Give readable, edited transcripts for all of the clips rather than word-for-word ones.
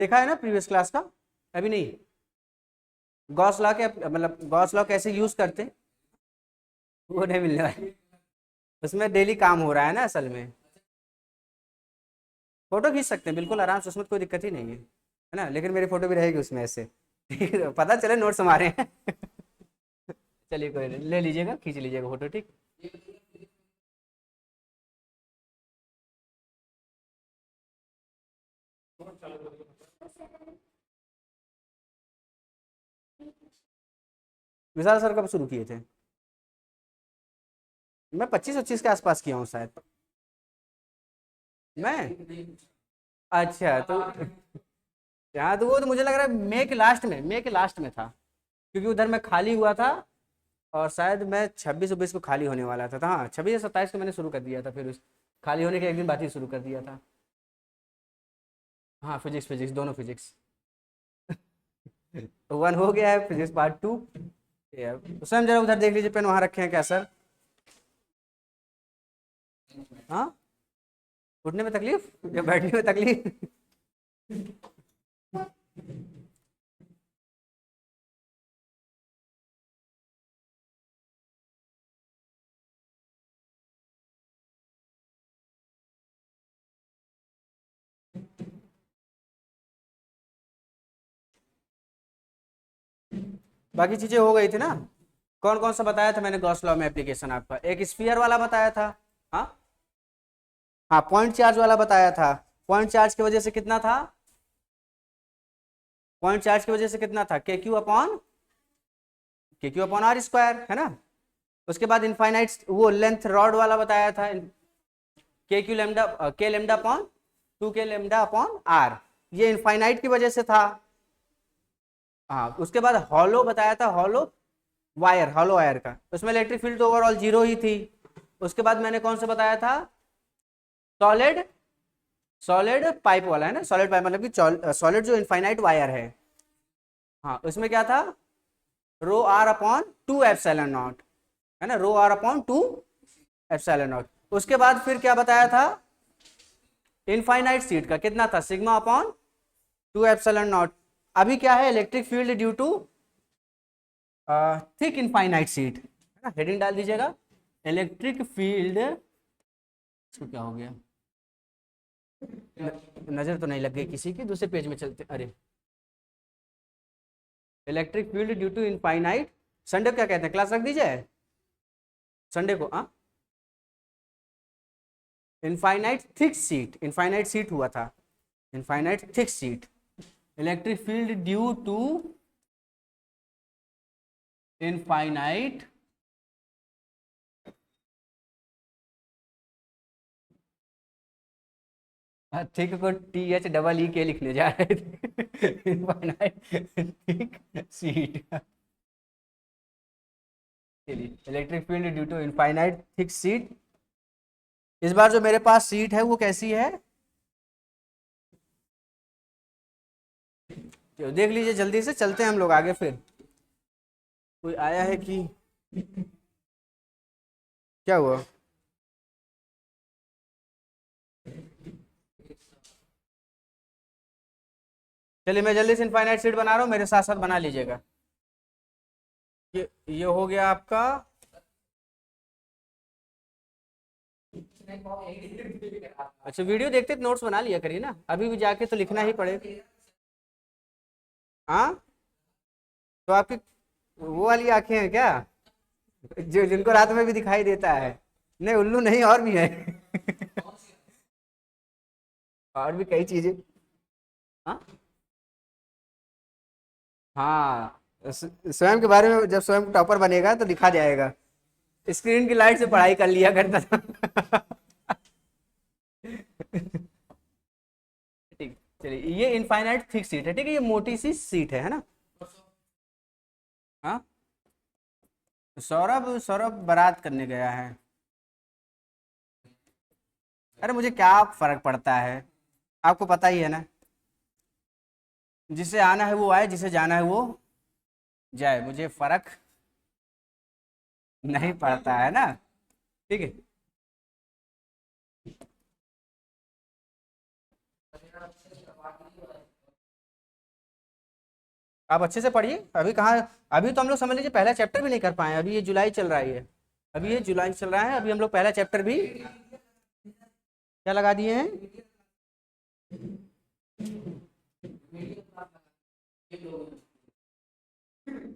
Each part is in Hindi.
देखा है ना प्रीवियस क्लास का? अभी नहीं? गॉस लॉ के मतलब गॉस लॉ कैसे यूज करते हैं वो नहीं मिलने वाला। उसमें डेली काम हो रहा है ना असल में। फोटो खींच सकते हैं बिल्कुल आराम से, उसमें तो कोई दिक्कत ही नहीं है ना, लेकिन मेरी फोटो भी रहेगी उसमें ऐसे ठीक है, पता चले नोट्स हमारे हैं चलिए कोई नहीं, ले लीजिएगा, खींच लीजिएगा फोटो, ठीक। विशाल सर कब शुरू किए थे? मैं 25-25 के आसपास किया हूँ शायद। मैं अच्छा तो यहाँ तो वो तो मुझे लग रहा है मई के लास्ट में, मई के लास्ट में था, क्योंकि उधर मैं खाली हुआ था, और शायद मैं 26-29 को खाली होने वाला था, तो हाँ 26 या 27 को मैंने शुरू कर दिया था, फिर उस खाली होने के एक दिन बाद ही शुरू कर दिया था। हाँ फिजिक्स, फिजिक्स दोनों फिजिक्स तो वन हो गया है, फिजिक्स पार्ट 2। स्वयं जरा उधर देख लीजिए, पेन वहाँ रखे हैं क्या सर? हाँ, उठने में तकलीफ या बैठने में तकलीफ? बाकी चीजें हो गई थी ना? कौन कौन सा बताया था मैंने गॉस लॉ में एप्लीकेशन? आपका एक स्फीयर वाला बताया था। हाँ हाँ, पॉइंट चार्ज वाला बताया था। पॉइंट चार्ज की वजह से कितना था? पॉइंट चार्ज की वजह से कितना था? के क्यू अपॉन आर स्क्वायर, है ना? उसके बाद इनफाइनाइट वो लेंथ रॉड वाला बताया था, के लेमडा अपॉन 2 के लेमडा अपॉन आर, ये इनफाइनाइट की वजह से था। हाँ, उसके बाद हॉलो बताया था, हॉलो वायर का, उसमें इलेक्ट्रिक फील्ड तो ओवरऑल 0 ही थी। उसके बाद मैंने कौन सा बताया था? सॉलिड, सॉलिड पाइप वाला, है ना? सॉलिड पाइप मतलब कि सॉलिड जो इनफाइनाइट वायर है। हाँ, उसमें क्या था? ρr/2 एप्सिलॉन नॉट, है ना? ρr/2 epsilon not. उसके बाद फिर क्या बताया था? इनफाइनाइट सीट का कितना था? σ/2 एप्सिलॉन नॉट। अभी क्या है? Electric field due to thick infinite sheet, है ना? हेडिंग डाल दीजिएगा, इलेक्ट्रिक फील्ड। इसको क्या हो गया? नजर तो नहीं लग गई किसी की? दूसरे पेज में चलते, अरे electric field due to infinite. Sunday को क्या कहते हैं? क्लास रख दीजिए संडे को। हाँ, इनफाइनाइट सीट हुआ था, infinite thick sheet, electric field due to infinite thick को THEE लिखने जा रहे थे इनफाइनाइट थिक सीट। चलिए, electric field due to infinite thick sheet. इस बार जो मेरे पास सीट है वो कैसी है? तो देख लीजिए, जल्दी से चलते हैं हम लोग आगे। फिर कोई आया है कि क्या हुआ? चलिए, मैं जल्दी से इनफाइनाइट सीट बना रहा हूँ, मेरे साथ साथ बना लीजिएगा। ये हो गया आपका। अच्छा, वीडियो देखते तो नोट्स बना लिया करिए ना, अभी भी जाके तो लिखना ही पड़ेगा। हाँ, तो आपकी वो वाली आंखें हैं क्या, जो जिनको रात में भी दिखाई देता है? नहीं, उल्लू नहीं, और भी है और भी कई चीजें। हाँ हाँ, स्वयं के बारे में जब स्वयं टॉपर बनेगा तो लिखा जाएगा, स्क्रीन की लाइट से पढ़ाई कर लिया करता था ठीक, चलिए, ये इनफाइनाइट थिक सीट है, ठीक है, ये मोटी सी सीट है ना? हाँ, सौरभ सौरभ बारात करने गया है। अरे मुझे क्या फर्क पड़ता है, आपको पता ही है ना, जिसे आना है वो आए, जिसे जाना है वो जाए, मुझे फर्क नहीं पड़ता है ना, ठीक है। आप अच्छे से पढ़िए। अभी कहाँ, अभी तो हम लोग समझ लीजिए पहला चैप्टर भी नहीं कर पाए, अभी ये जुलाई चल रहा है, अभी ये जुलाई चल रहा है, अभी हम लोग पहला चैप्टर भी क्या लगा दिए हैं।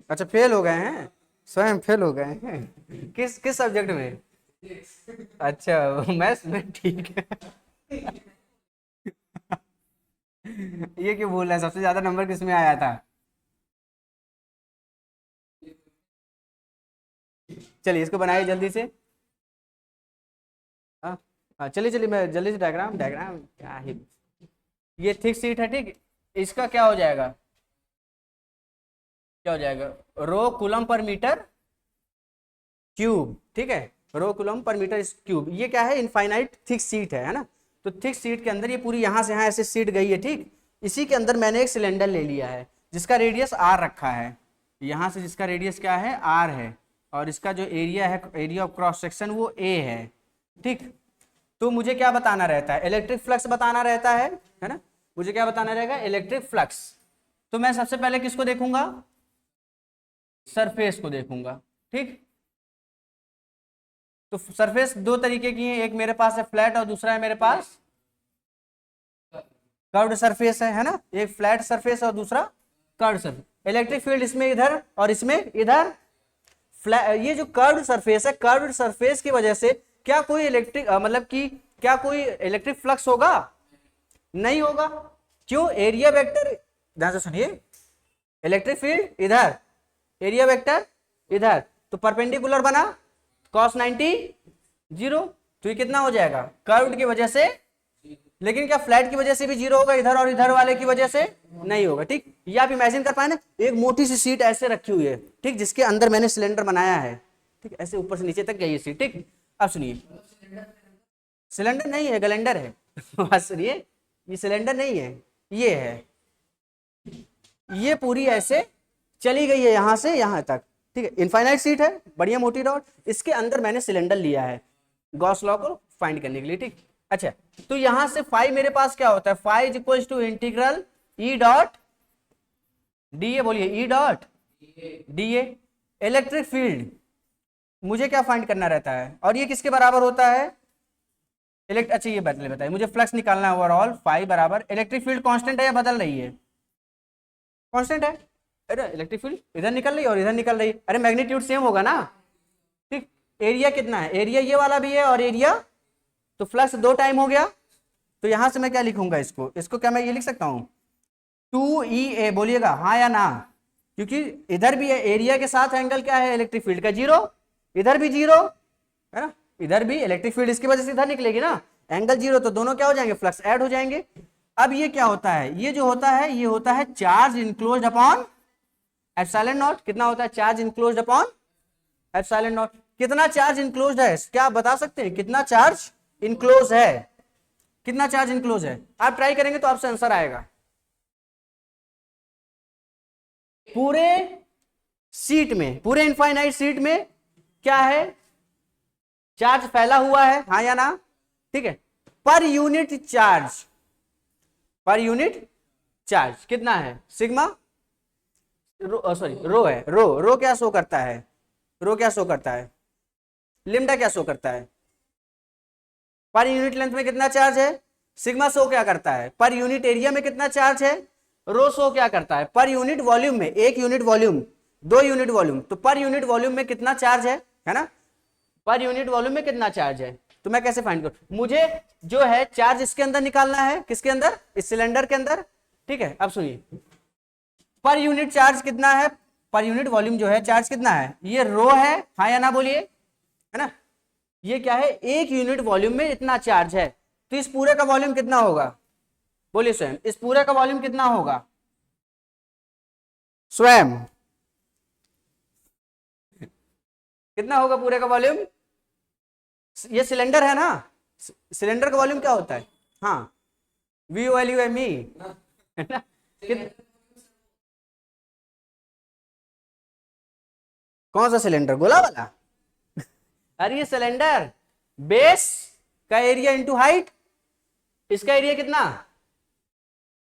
अच्छा फेल हो गए हैं, स्वयं फेल हो गए हैं, किस किस सब्जेक्ट में? अच्छा मैथ्स में, ठीक है। ये क्यों बोल रहा है, सबसे ज्यादा नंबर किस में आया था? चलिए इसको बनाइए जल्दी से। हाँ हाँ, चलिए चलिए मैं जल्दी से डायग्राम, डायग्राम क्या है, ये थिक सीट है ठीक, इसका क्या हो जाएगा, क्या हो जाएगा, रो कूलम पर मीटर क्यूब, ठीक है, रो कूलम पर मीटर क्यूब। ये क्या है, इनफाइनाइट थिक सीट है ना। तो थिक सीट के अंदर ये पूरी यहाँ से यहाँ ऐसे सीट गई है, ठीक। इसी के अंदर मैंने एक सिलेंडर ले लिया है जिसका रेडियस आर रखा है, यहाँ से जिसका रेडियस क्या है, आर है, और इसका जो एरिया है, एरिया ऑफ क्रॉस सेक्शन वो ए है, ठीक। तो मुझे क्या बताना रहता है, इलेक्ट्रिक फ्लक्स बताना रहता है ना। मुझे क्या बताना रहेगा, इलेक्ट्रिक फ्लक्स। तो मैं सबसे पहले किसको देखूंगा, सरफेस को देखूंगा, ठीक। तो सरफेस दो तरीके की है, एक मेरे पास है फ्लैट और दूसरा है मेरे पास कर्व्ड सरफेस है ना। एक फ्लैट सरफेस और दूसरा कर्व्ड सरफेस। इलेक्ट्रिक फील्ड इसमें इधर और इसमें इधर। ये जो कर्व्ड सरफेस है, कर्व्ड सरफेस की वजह से क्या कोई इलेक्ट्रिक मतलब कि क्या कोई इलेक्ट्रिक फ्लक्स होगा, नहीं होगा। क्यों, एरिया वेक्टर, ध्यान से सुनिए, इलेक्ट्रिक फील्ड इधर, एरिया वेक्टर इधर, तो परपेंडिकुलर बना cos 90 जीरो, तो ये कितना हो जाएगा, कर्व्ड की वजह से। लेकिन क्या फ्लैट की वजह से भी जीरो होगा, इधर और इधर वाले की वजह से नहीं होगा, ठीक। ये आप इमेजिन कर पाए ना, एक मोटी सी सीट ऐसे रखी हुई है, ठीक, जिसके अंदर मैंने सिलेंडर बनाया है, ठीक, ऐसे ऊपर से नीचे तक गई सीट, ठीक। अब सुनिए, सिलेंडर नहीं है, गलेंडर है। बात सुनिए, ये सिलेंडर नहीं है, ये है, ये पूरी ऐसे चली गई है यहां से यहां तक, ठीक है। इनफाइनाइट सीट है, बढ़िया मोटी रॉड, इसके अंदर मैंने सिलेंडर लिया है गॉस लॉ को फाइंड करने के लिए, ठीक। अच्छा, तो यहां से फाई मेरे पास क्या होता है, phi is equal to integral E dot D A, बोलिए E dot D A. Electric field मुझे क्या फाइंड करना रहता है, और ये किसके बराबर होता है, अच्छा ये बताइए, मुझे फ्लक्स निकालना है ओवरऑल, फाई बराबर, इलेक्ट्रिक फील्ड कांस्टेंट है या बदल रही है, कांस्टेंट है। अरे इलेक्ट्रिक फील्ड इधर निकल रही है और इधर निकल रही है, अरे मैग्नीट्यूड सेम होगा ना, ठीक। एरिया कितना है, एरिया ये वाला भी है और एरिया, तो फ्लक्स दो टाइम हो गया। तो यहां से मैं क्या लिखूंगा, इसको क्या मैं ये लिख सकता हूं, 2EA, बोलिएगा हाँ या ना, क्योंकि इधर भी है, एरिया के साथ एंगल क्या है, इलेक्ट्रिक फील्ड का जीरो, इधर भी जीरो है ना, इधर भी इलेक्ट्रिक फील्ड इसकी वजह से इधर निकलेगी ना, एंगल जीरो, तो दोनों क्या हो जाएंगे, फ्लक्स ऐड हो जाएंगे। अब ये क्या होता है, ये जो होता है, ये होता है charge enclosed upon epsilon not. कितना होता है, charge enclosed upon epsilon not. कितना चार्ज इनक्लोज्ड है, क्या आप बता सकते हैं, कितना चार्ज इनक्लोज है, कितना चार्ज इनक्लोज है, आप ट्राई करेंगे तो आपसे आंसर आएगा। पूरे सीट में, पूरे इनफाइनाइट सीट में क्या है, चार्ज फैला हुआ है, हाँ या ना, ठीक है। Per unit charge, per unit charge कितना है, सिग्मा, सॉरी रो है, रो क्या शो करता है, रो क्या शो करता है, लिम्डा क्या शो करता है, पर यूनिट लेंथ में कितना चार्ज है, सिग्मा शो क्या करता है, पर यूनिट एरिया में कितना चार्ज है, रो शो क्या करता है, पर यूनिट वॉल्यूम में, एक यूनिट वॉल्यूम, दो यूनिट वॉल्यूम, तो पर यूनिट वॉल्यूम में कितना चार्ज है ना, पर यूनिट वॉल्यूम में कितना चार्ज है। तो मैं कैसे फाइंड करूं, मुझे जो है चार्ज इसके अंदर निकालना है, किसके अंदर, इस सिलेंडर के अंदर, ठीक है। अब सुनिए, पर यूनिट चार्ज कितना है, पर यूनिट वॉल्यूम जो है चार्ज कितना है, ये रो है, हाँ या ना बोलिए, है ना। ये क्या है, एक यूनिट वॉल्यूम में इतना चार्ज है, तो इस पूरे का वॉल्यूम कितना होगा, बोलिए स्वयं, इस पूरे का वॉल्यूम कितना होगा, स्वयं कितना होगा पूरे का वॉल्यूम। ये सिलेंडर है ना, सिलेंडर का वॉल्यूम क्या होता है, हाँ VOLUME है ना। कौन सा सिलेंडर, गोला वाला। अरे ये सिलेंडर, बेस का एरिया इंटू हाइट, इसका एरिया कितना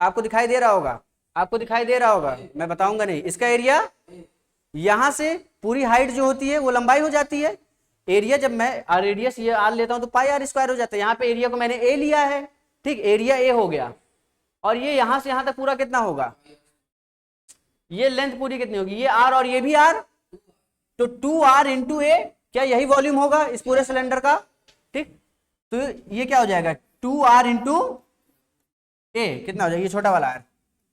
आपको दिखाई दे रहा होगा, आपको दिखाई दे रहा होगा, मैं बताऊंगा नहीं। इसका एरिया यहां से पूरी हाइट जो होती है वो लंबाई हो जाती है। एरिया जब मैं रेडियस ये आर लेता हूं तो पाई आर स्क्वायर हो जाता है। यहाँ पे एरिया को मैंने ए लिया है, ठीक, एरिया ए हो गया। और ये यहां से यहां तक पूरा कितना होगा, ये लेंथ पूरी कितनी होगी, ये आर और ये भी आर, तो 2r इंटू ए, क्या यही वॉल्यूम होगा इस पूरे सिलेंडर का, ठीक। तो ये क्या हो जाएगा 2r इंटू ए, कितना हो जाएगा, ये छोटा वाला आर,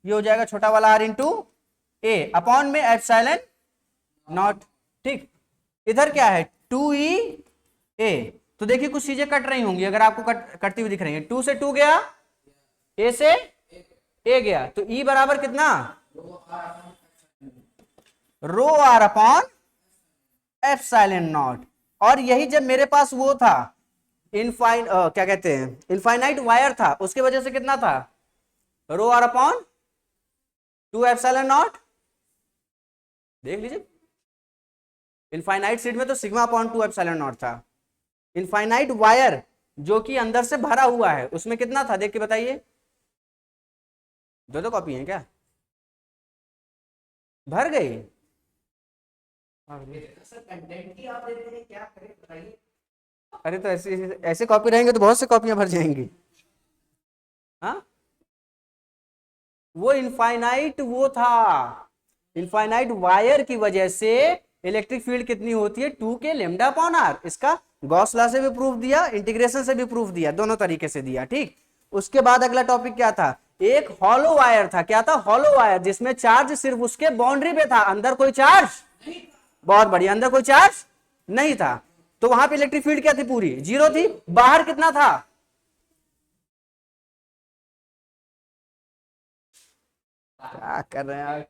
ये हो जाएगा छोटा वाला आर इंटू ए अपॉन में एप्सिलॉन नॉट, ठीक। इधर क्या है 2e ए। तो देखिए कुछ चीजें कट रही होंगी, अगर आपको कटती हुई दिख रही है, 2 से 2 गया, ए से ए गया, तो E बराबर कितना, रो आर अपॉन एप्सिलॉन नॉट। और यही जब मेरे पास वो था क्या कहते हैं इनफाइनाइट वायर था, उसकी वजह से कितना था, रो आर अपॉन 2 एप्सिलॉन नॉट। देख लीजिए, इनफाइनाइट सीट में तो सिग्मा अपॉन 2 एप्सिलॉन नॉट था। इनफाइनाइट वायर जो कि अंदर से भरा हुआ है उसमें कितना था, देख के बताइए। दो कॉपी है क्या, भर गई। अरे तो ऐसे ऐसे कॉपी रहेंगे तो बहुत से कॉपियां भर जाएंगी। हाँ, वो इनफाइनाइट वो था, इनफाइनाइट वायर की वजह से इलेक्ट्रिक फील्ड कितनी होती है 2 के लेमडा अपॉन आर। इसका गॉस लॉ से भी प्रूफ दिया, इंटीग्रेशन से भी प्रूफ दिया, दोनों तरीके से दिया, ठीक। उसके बाद अगला टॉपिक क्या था, एक हॉलो वायर था। क्या था, हॉलो वायर, जिसमें चार्ज सिर्फ उसके बाउंड्री पे था, अंदर कोई चार्ज, बहुत बढ़िया, अंदर कोई चार्ज नहीं था। तो वहां पे इलेक्ट्रिक फील्ड क्या थी, पूरी जीरो थी। बाहर कितना था, क्या कर रहे हैं आप,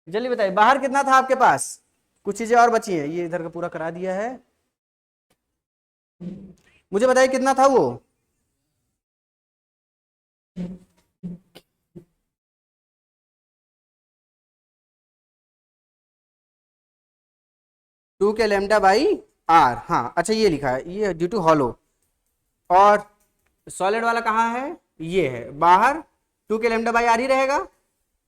जल्दी बताइए, बाहर कितना था आपके पास। कुछ चीजें और बची हैं, ये इधर का पूरा करा दिया है, मुझे बताइए कितना था वो, टू के लेमडा बाई आर। हाँ अच्छा, ये लिखा है, ये ड्यू टू हॉलो। और सॉलिड वाला कहाँ है, ये है बाहर, 2 के लेमडा बाई आर ही रहेगा,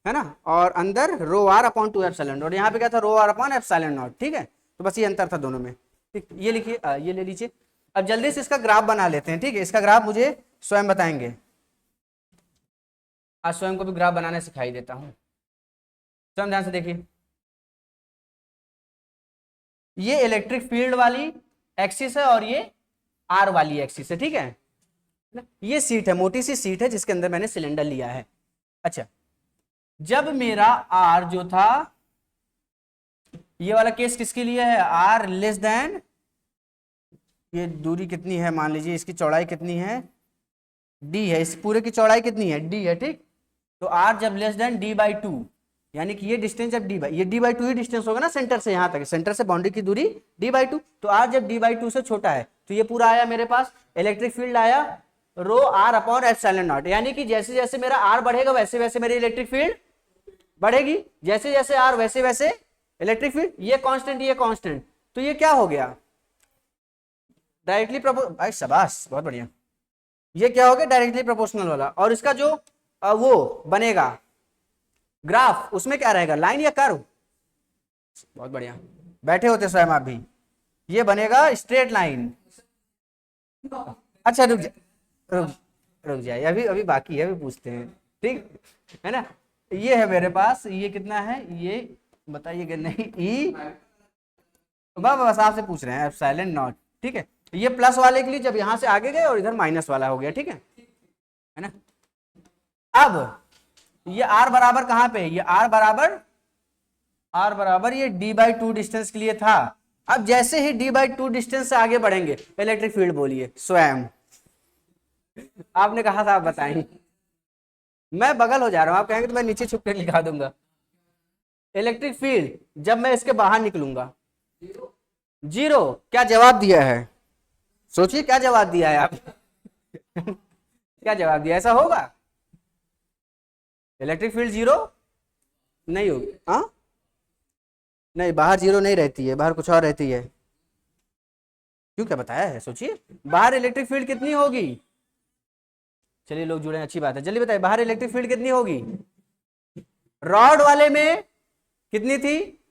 है ना। और अंदर रो आर अपॉन 2 एप्सिलॉन, और यहाँ पे क्या था, रो आर अपॉन एप्सिलॉन नॉट, ठीक है। तो बस ये अंतर था दोनों में, ठीक। ये लिखिए, ये ले लीजिए। अब जल्दी से इसका ग्राफ बना लेते हैं, ठीक है। इसका ग्राफ मुझे स्वयं बताएंगे, आज स्वयं को भी ग्राफ बनाने सिखाई देता हूँ। स्वयं ध्यान से देखिए, ये इलेक्ट्रिक फील्ड वाली एक्सिस है और ये आर वाली एक्सिस है, ठीक है। ये सीट है, मोटी सी सीट है जिसके अंदर मैंने सिलेंडर लिया है। अच्छा, जब मेरा आर जो था, ये वाला केस किसके लिए है, आर लेस देन, ये दूरी कितनी है, मान लीजिए इसकी चौड़ाई कितनी है, डी है, इस पूरे की चौड़ाई कितनी है, डी है, ठीक। तो आर जब less than D by two, यानी कि ये डिस्टेंस जब डी बाई, ये D by two he distance होगा ना सेंटर से यहां तक, सेंटर से बाउंड्री की दूरी डी बाई टू। तो आर जब डी बाई टू से छोटा है तो ये पूरा आया मेरे पास, इलेक्ट्रिक फील्ड आया रो आर अपॉन एप्सिलॉन नॉट। यानी कि जैसे जैसे मेरा आर बढ़ेगा वैसे वैसे मेरी इलेक्ट्रिक फील्ड बढ़ेगी, जैसे जैसे आर वैसे वैसे इलेक्ट्रिक फील्ड, ये कांस्टेंट ये कांस्टेंट। तो ये क्या हो गया, डायरेक्टली भाई शाबाश, बहुत बढ़िया। ये क्या हो गया, डायरेक्टली प्रोपोर्शनल वाला। और इसका जो वो बनेगा ग्राफ, उसमें क्या रहेगा, लाइन या कर्व, बहुत बढ़िया, बैठे होते स्वयं आप भी। ये बनेगा स्ट्रेट लाइन। अच्छा रुक जाए, अभी अभी बाकी है, अभी पूछते हैं, ठीक है ना। ये है मेरे पास, ये कितना है, ये बताइएगा नहीं, ई, बस आपसे पूछ रहे हैं एप्सिलॉन नॉट, ठीक है। ये प्लस वाले के लिए जब यहां से आगे गए और इधर माइनस वाला हो गया, ठीक है ना। अब ये आर बराबर कहां पे, ये आर बराबर ये डी बाई टू डिस्टेंस के लिए था। अब जैसे ही डी बाई टू डिस्टेंस से आगे बढ़ेंगे, इलेक्ट्रिक फील्ड बोलिए स्वयं, आपने कहा था आप बताएंगे, मैं बगल हो जा रहा हूं, आप कहेंगे तो मैं नीचे छुप कर लिखा दूंगा। इलेक्ट्रिक फील्ड जब मैं इसके बाहर निकलूंगा, जीरो। क्या जवाब दिया है, सोचिए क्या जवाब दिया है आप क्या जवाब दिया, ऐसा होगा, इलेक्ट्रिक फील्ड जीरो नहीं होगी। हाँ नहीं, बाहर जीरो नहीं रहती है, बाहर कुछ और रहती है। क्यों, क्या बताया है, सोचिए, बाहर इलेक्ट्रिक फील्ड कितनी होगी, चलिए लोग जुड़े, अच्छी बात है। जल्दी बताइए बाहर इलेक्ट्रिक फील्ड कितनी होगी? रॉड वाले में कितनी थी?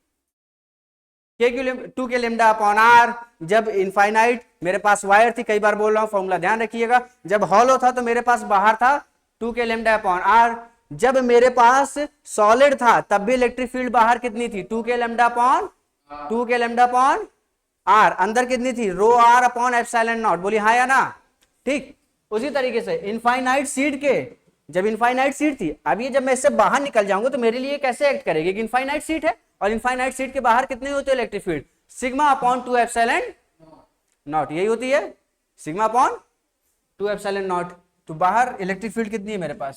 टू के लेमडा अपॉन आर। जब इनफाइनाइट मेरे पास वायर थी, कई बार बोल रहा हूं फॉर्मूला ध्यान रखिएगा, जब हॉलो था तो मेरे पास बाहर था 2 के लेमडा अपॉन आर। जब मेरे पास सॉलिड था तब भी इलेक्ट्रिक फील्ड बाहर कितनी थी? 2 के लेमडा अपॉन आर। अंदर कितनी थी? रो आर अपॉन एप्सिलॉन नॉट। बोली हाँ या ना? ठीक। उसी तरीके से इनफाइनाइट सीड के, जब इनफाइनाइट सीड थी, अब ये जब मैं इससे बाहर निकल जाऊंगा तो मेरे लिए कैसे एक्ट करेगी कि इनफाइनाइट सीड है, और इनफाइनाइट सीड के बाहर कितने होते हैं electric field? Sigma upon 2 epsilon not, यही होती है सिग्मा अपॉन 2 एप्सिलॉन नॉट। तो बाहर इलेक्ट्रिक फील्ड कितनी है मेरे पास?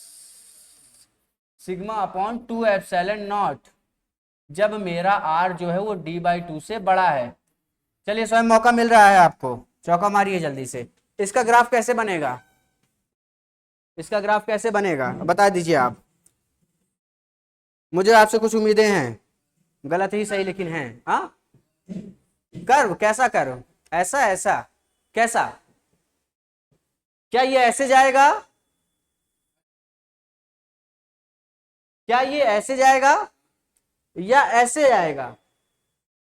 सिग्मा अपॉन 2 एप्सिलॉन नॉट, जब मेरा आर जो है वो d/2 से बड़ा है। चलिए स्वयं मौका मिल रहा है आपको, चौका मारिए जल्दी से। इसका ग्राफ कैसे बनेगा? इसका ग्राफ कैसे बनेगा बता दीजिए आप। मुझे आपसे कुछ उम्मीदें हैं, गलत ही सही लेकिन हैं। हाँ, कर्व कैसा कर्व? ऐसा ऐसा कैसा? क्या ये ऐसे जाएगा? क्या ये ऐसे जाएगा या ऐसे जाएगा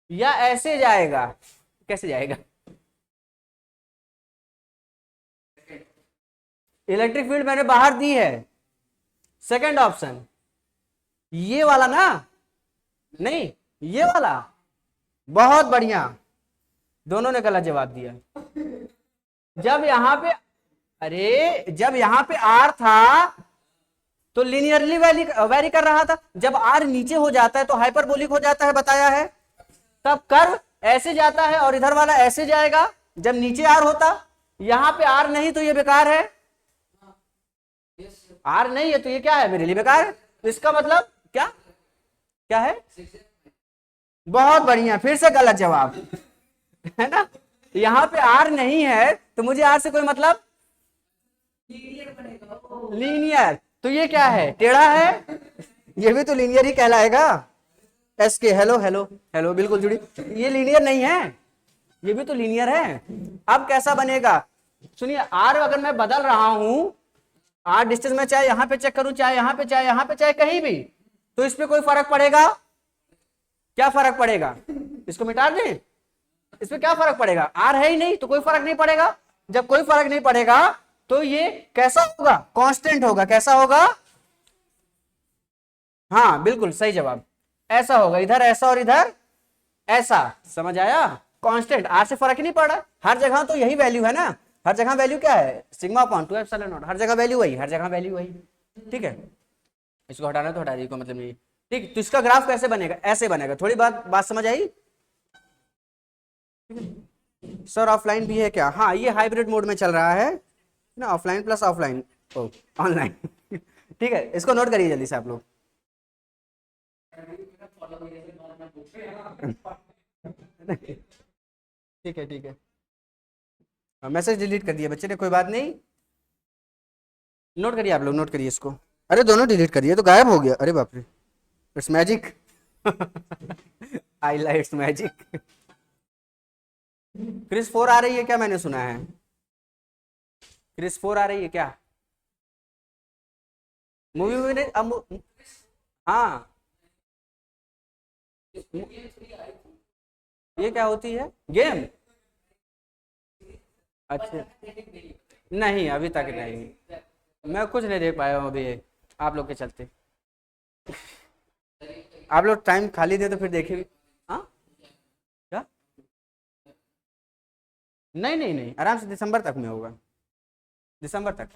या ऐसे जाएगा? कैसे जाएगा? इलेक्ट्रिक फील्ड मैंने बाहर दी है, सेकंड ऑप्शन ये वाला ना, नहीं ये वाला। बहुत बढ़िया, दोनों ने गलत जवाब दिया। जब यहां पे, अरे जब यहां पे आर था तो लिनियरली वेरी कर रहा था, जब आर नीचे हो जाता है तो हाइपरबोलिक हो जाता है, बताया है। तब कर्व ऐसे जाता है और इधर वाला ऐसे जाएगा जब नीचे आर होता। यहां पे आर नहीं तो ये बेकार है, आर नहीं है तो ये क्या है? मेरे लिए बेकार है। तो इसका मतलब क्या क्या है? बहुत बढ़िया, फिर से गलत जवाब है ना। यहां पे आर नहीं है तो मुझे आर से कोई मतलब, लीनियर। तो ये क्या है? टेढ़ा है, ये भी तो लीनियर ही कहलाएगा। एस के हेलो हेलो हेलो, बिल्कुल जुड़ी। ये लीनियर नहीं है, ये भी तो लीनियर है। अब कैसा बनेगा सुनिए, आर अगर मैं बदल रहा हूं, आर डिस्टेंस में चाहे यहां पे चेक करूं, चाहे यहां पे, चाहे यहां पे, चाहे कहीं भी, तो इस पे कोई फर्क पड़ेगा? क्या फर्क पड़ेगा? इसको मिटा दें, इस पे क्या फर्क पड़ेगा? आर है ही नहीं तो कोई फर्क नहीं पड़ेगा। जब कोई फर्क नहीं पड़ेगा तो ये कैसा होगा? कांस्टेंट होगा। कैसा होगा? हाँ बिल्कुल सही जवाब, ऐसा होगा। इधर ऐसा और इधर ऐसा, समझ आया? कांस्टेंट, आर से फर्क ही नहीं पड़ रहा, हर जगह तो यही वैल्यू है ना। हर जगह वैल्यू क्या है? Sigma upon 2 epsilon naught. हर जगह वैल्यू वही, हर जगह वैल्यू वही। ठीक है, इसको हटाना तो हटा दीजिए, कोई मतलब नहीं। ठीक, तो इसका ग्राफ कैसे बनेगा? ऐसे बनेगा। थोड़ी बात समझ आई? सर ऑफलाइन भी है क्या? हाँ, ये हाइब्रिड मोड में चल रहा है ना, ऑफलाइन प्लस ऑफलाइन, ऑनलाइन। ठीक है, इसको नोट करिए जल्दी से आप लोग। ठीक है ठीक है, मैसेज डिलीट कर दिया बच्चे ने, कोई बात नहीं। नोट करिए आप लोग, नोट करिए इसको। अरे दोनों डिलीट करिए, तो गायब हो गया। अरे बाप रे, it's magic. I like it's magic. क्रिस 4 आ रही है क्या? मैंने सुना है क्रिस 4 आ रही है क्या? मूवी में अब, हाँ ये क्या होती है? गेम? अच्छा, नहीं अभी तक नहीं, मैं कुछ नहीं देख पाया हूँ अभी, आप लोग के चलते। आप लोग टाइम खाली दे तो फिर देखेंगे। हाँ क्या? नहीं नहीं नहीं, आराम से दिसंबर तक में होगा, दिसंबर तक।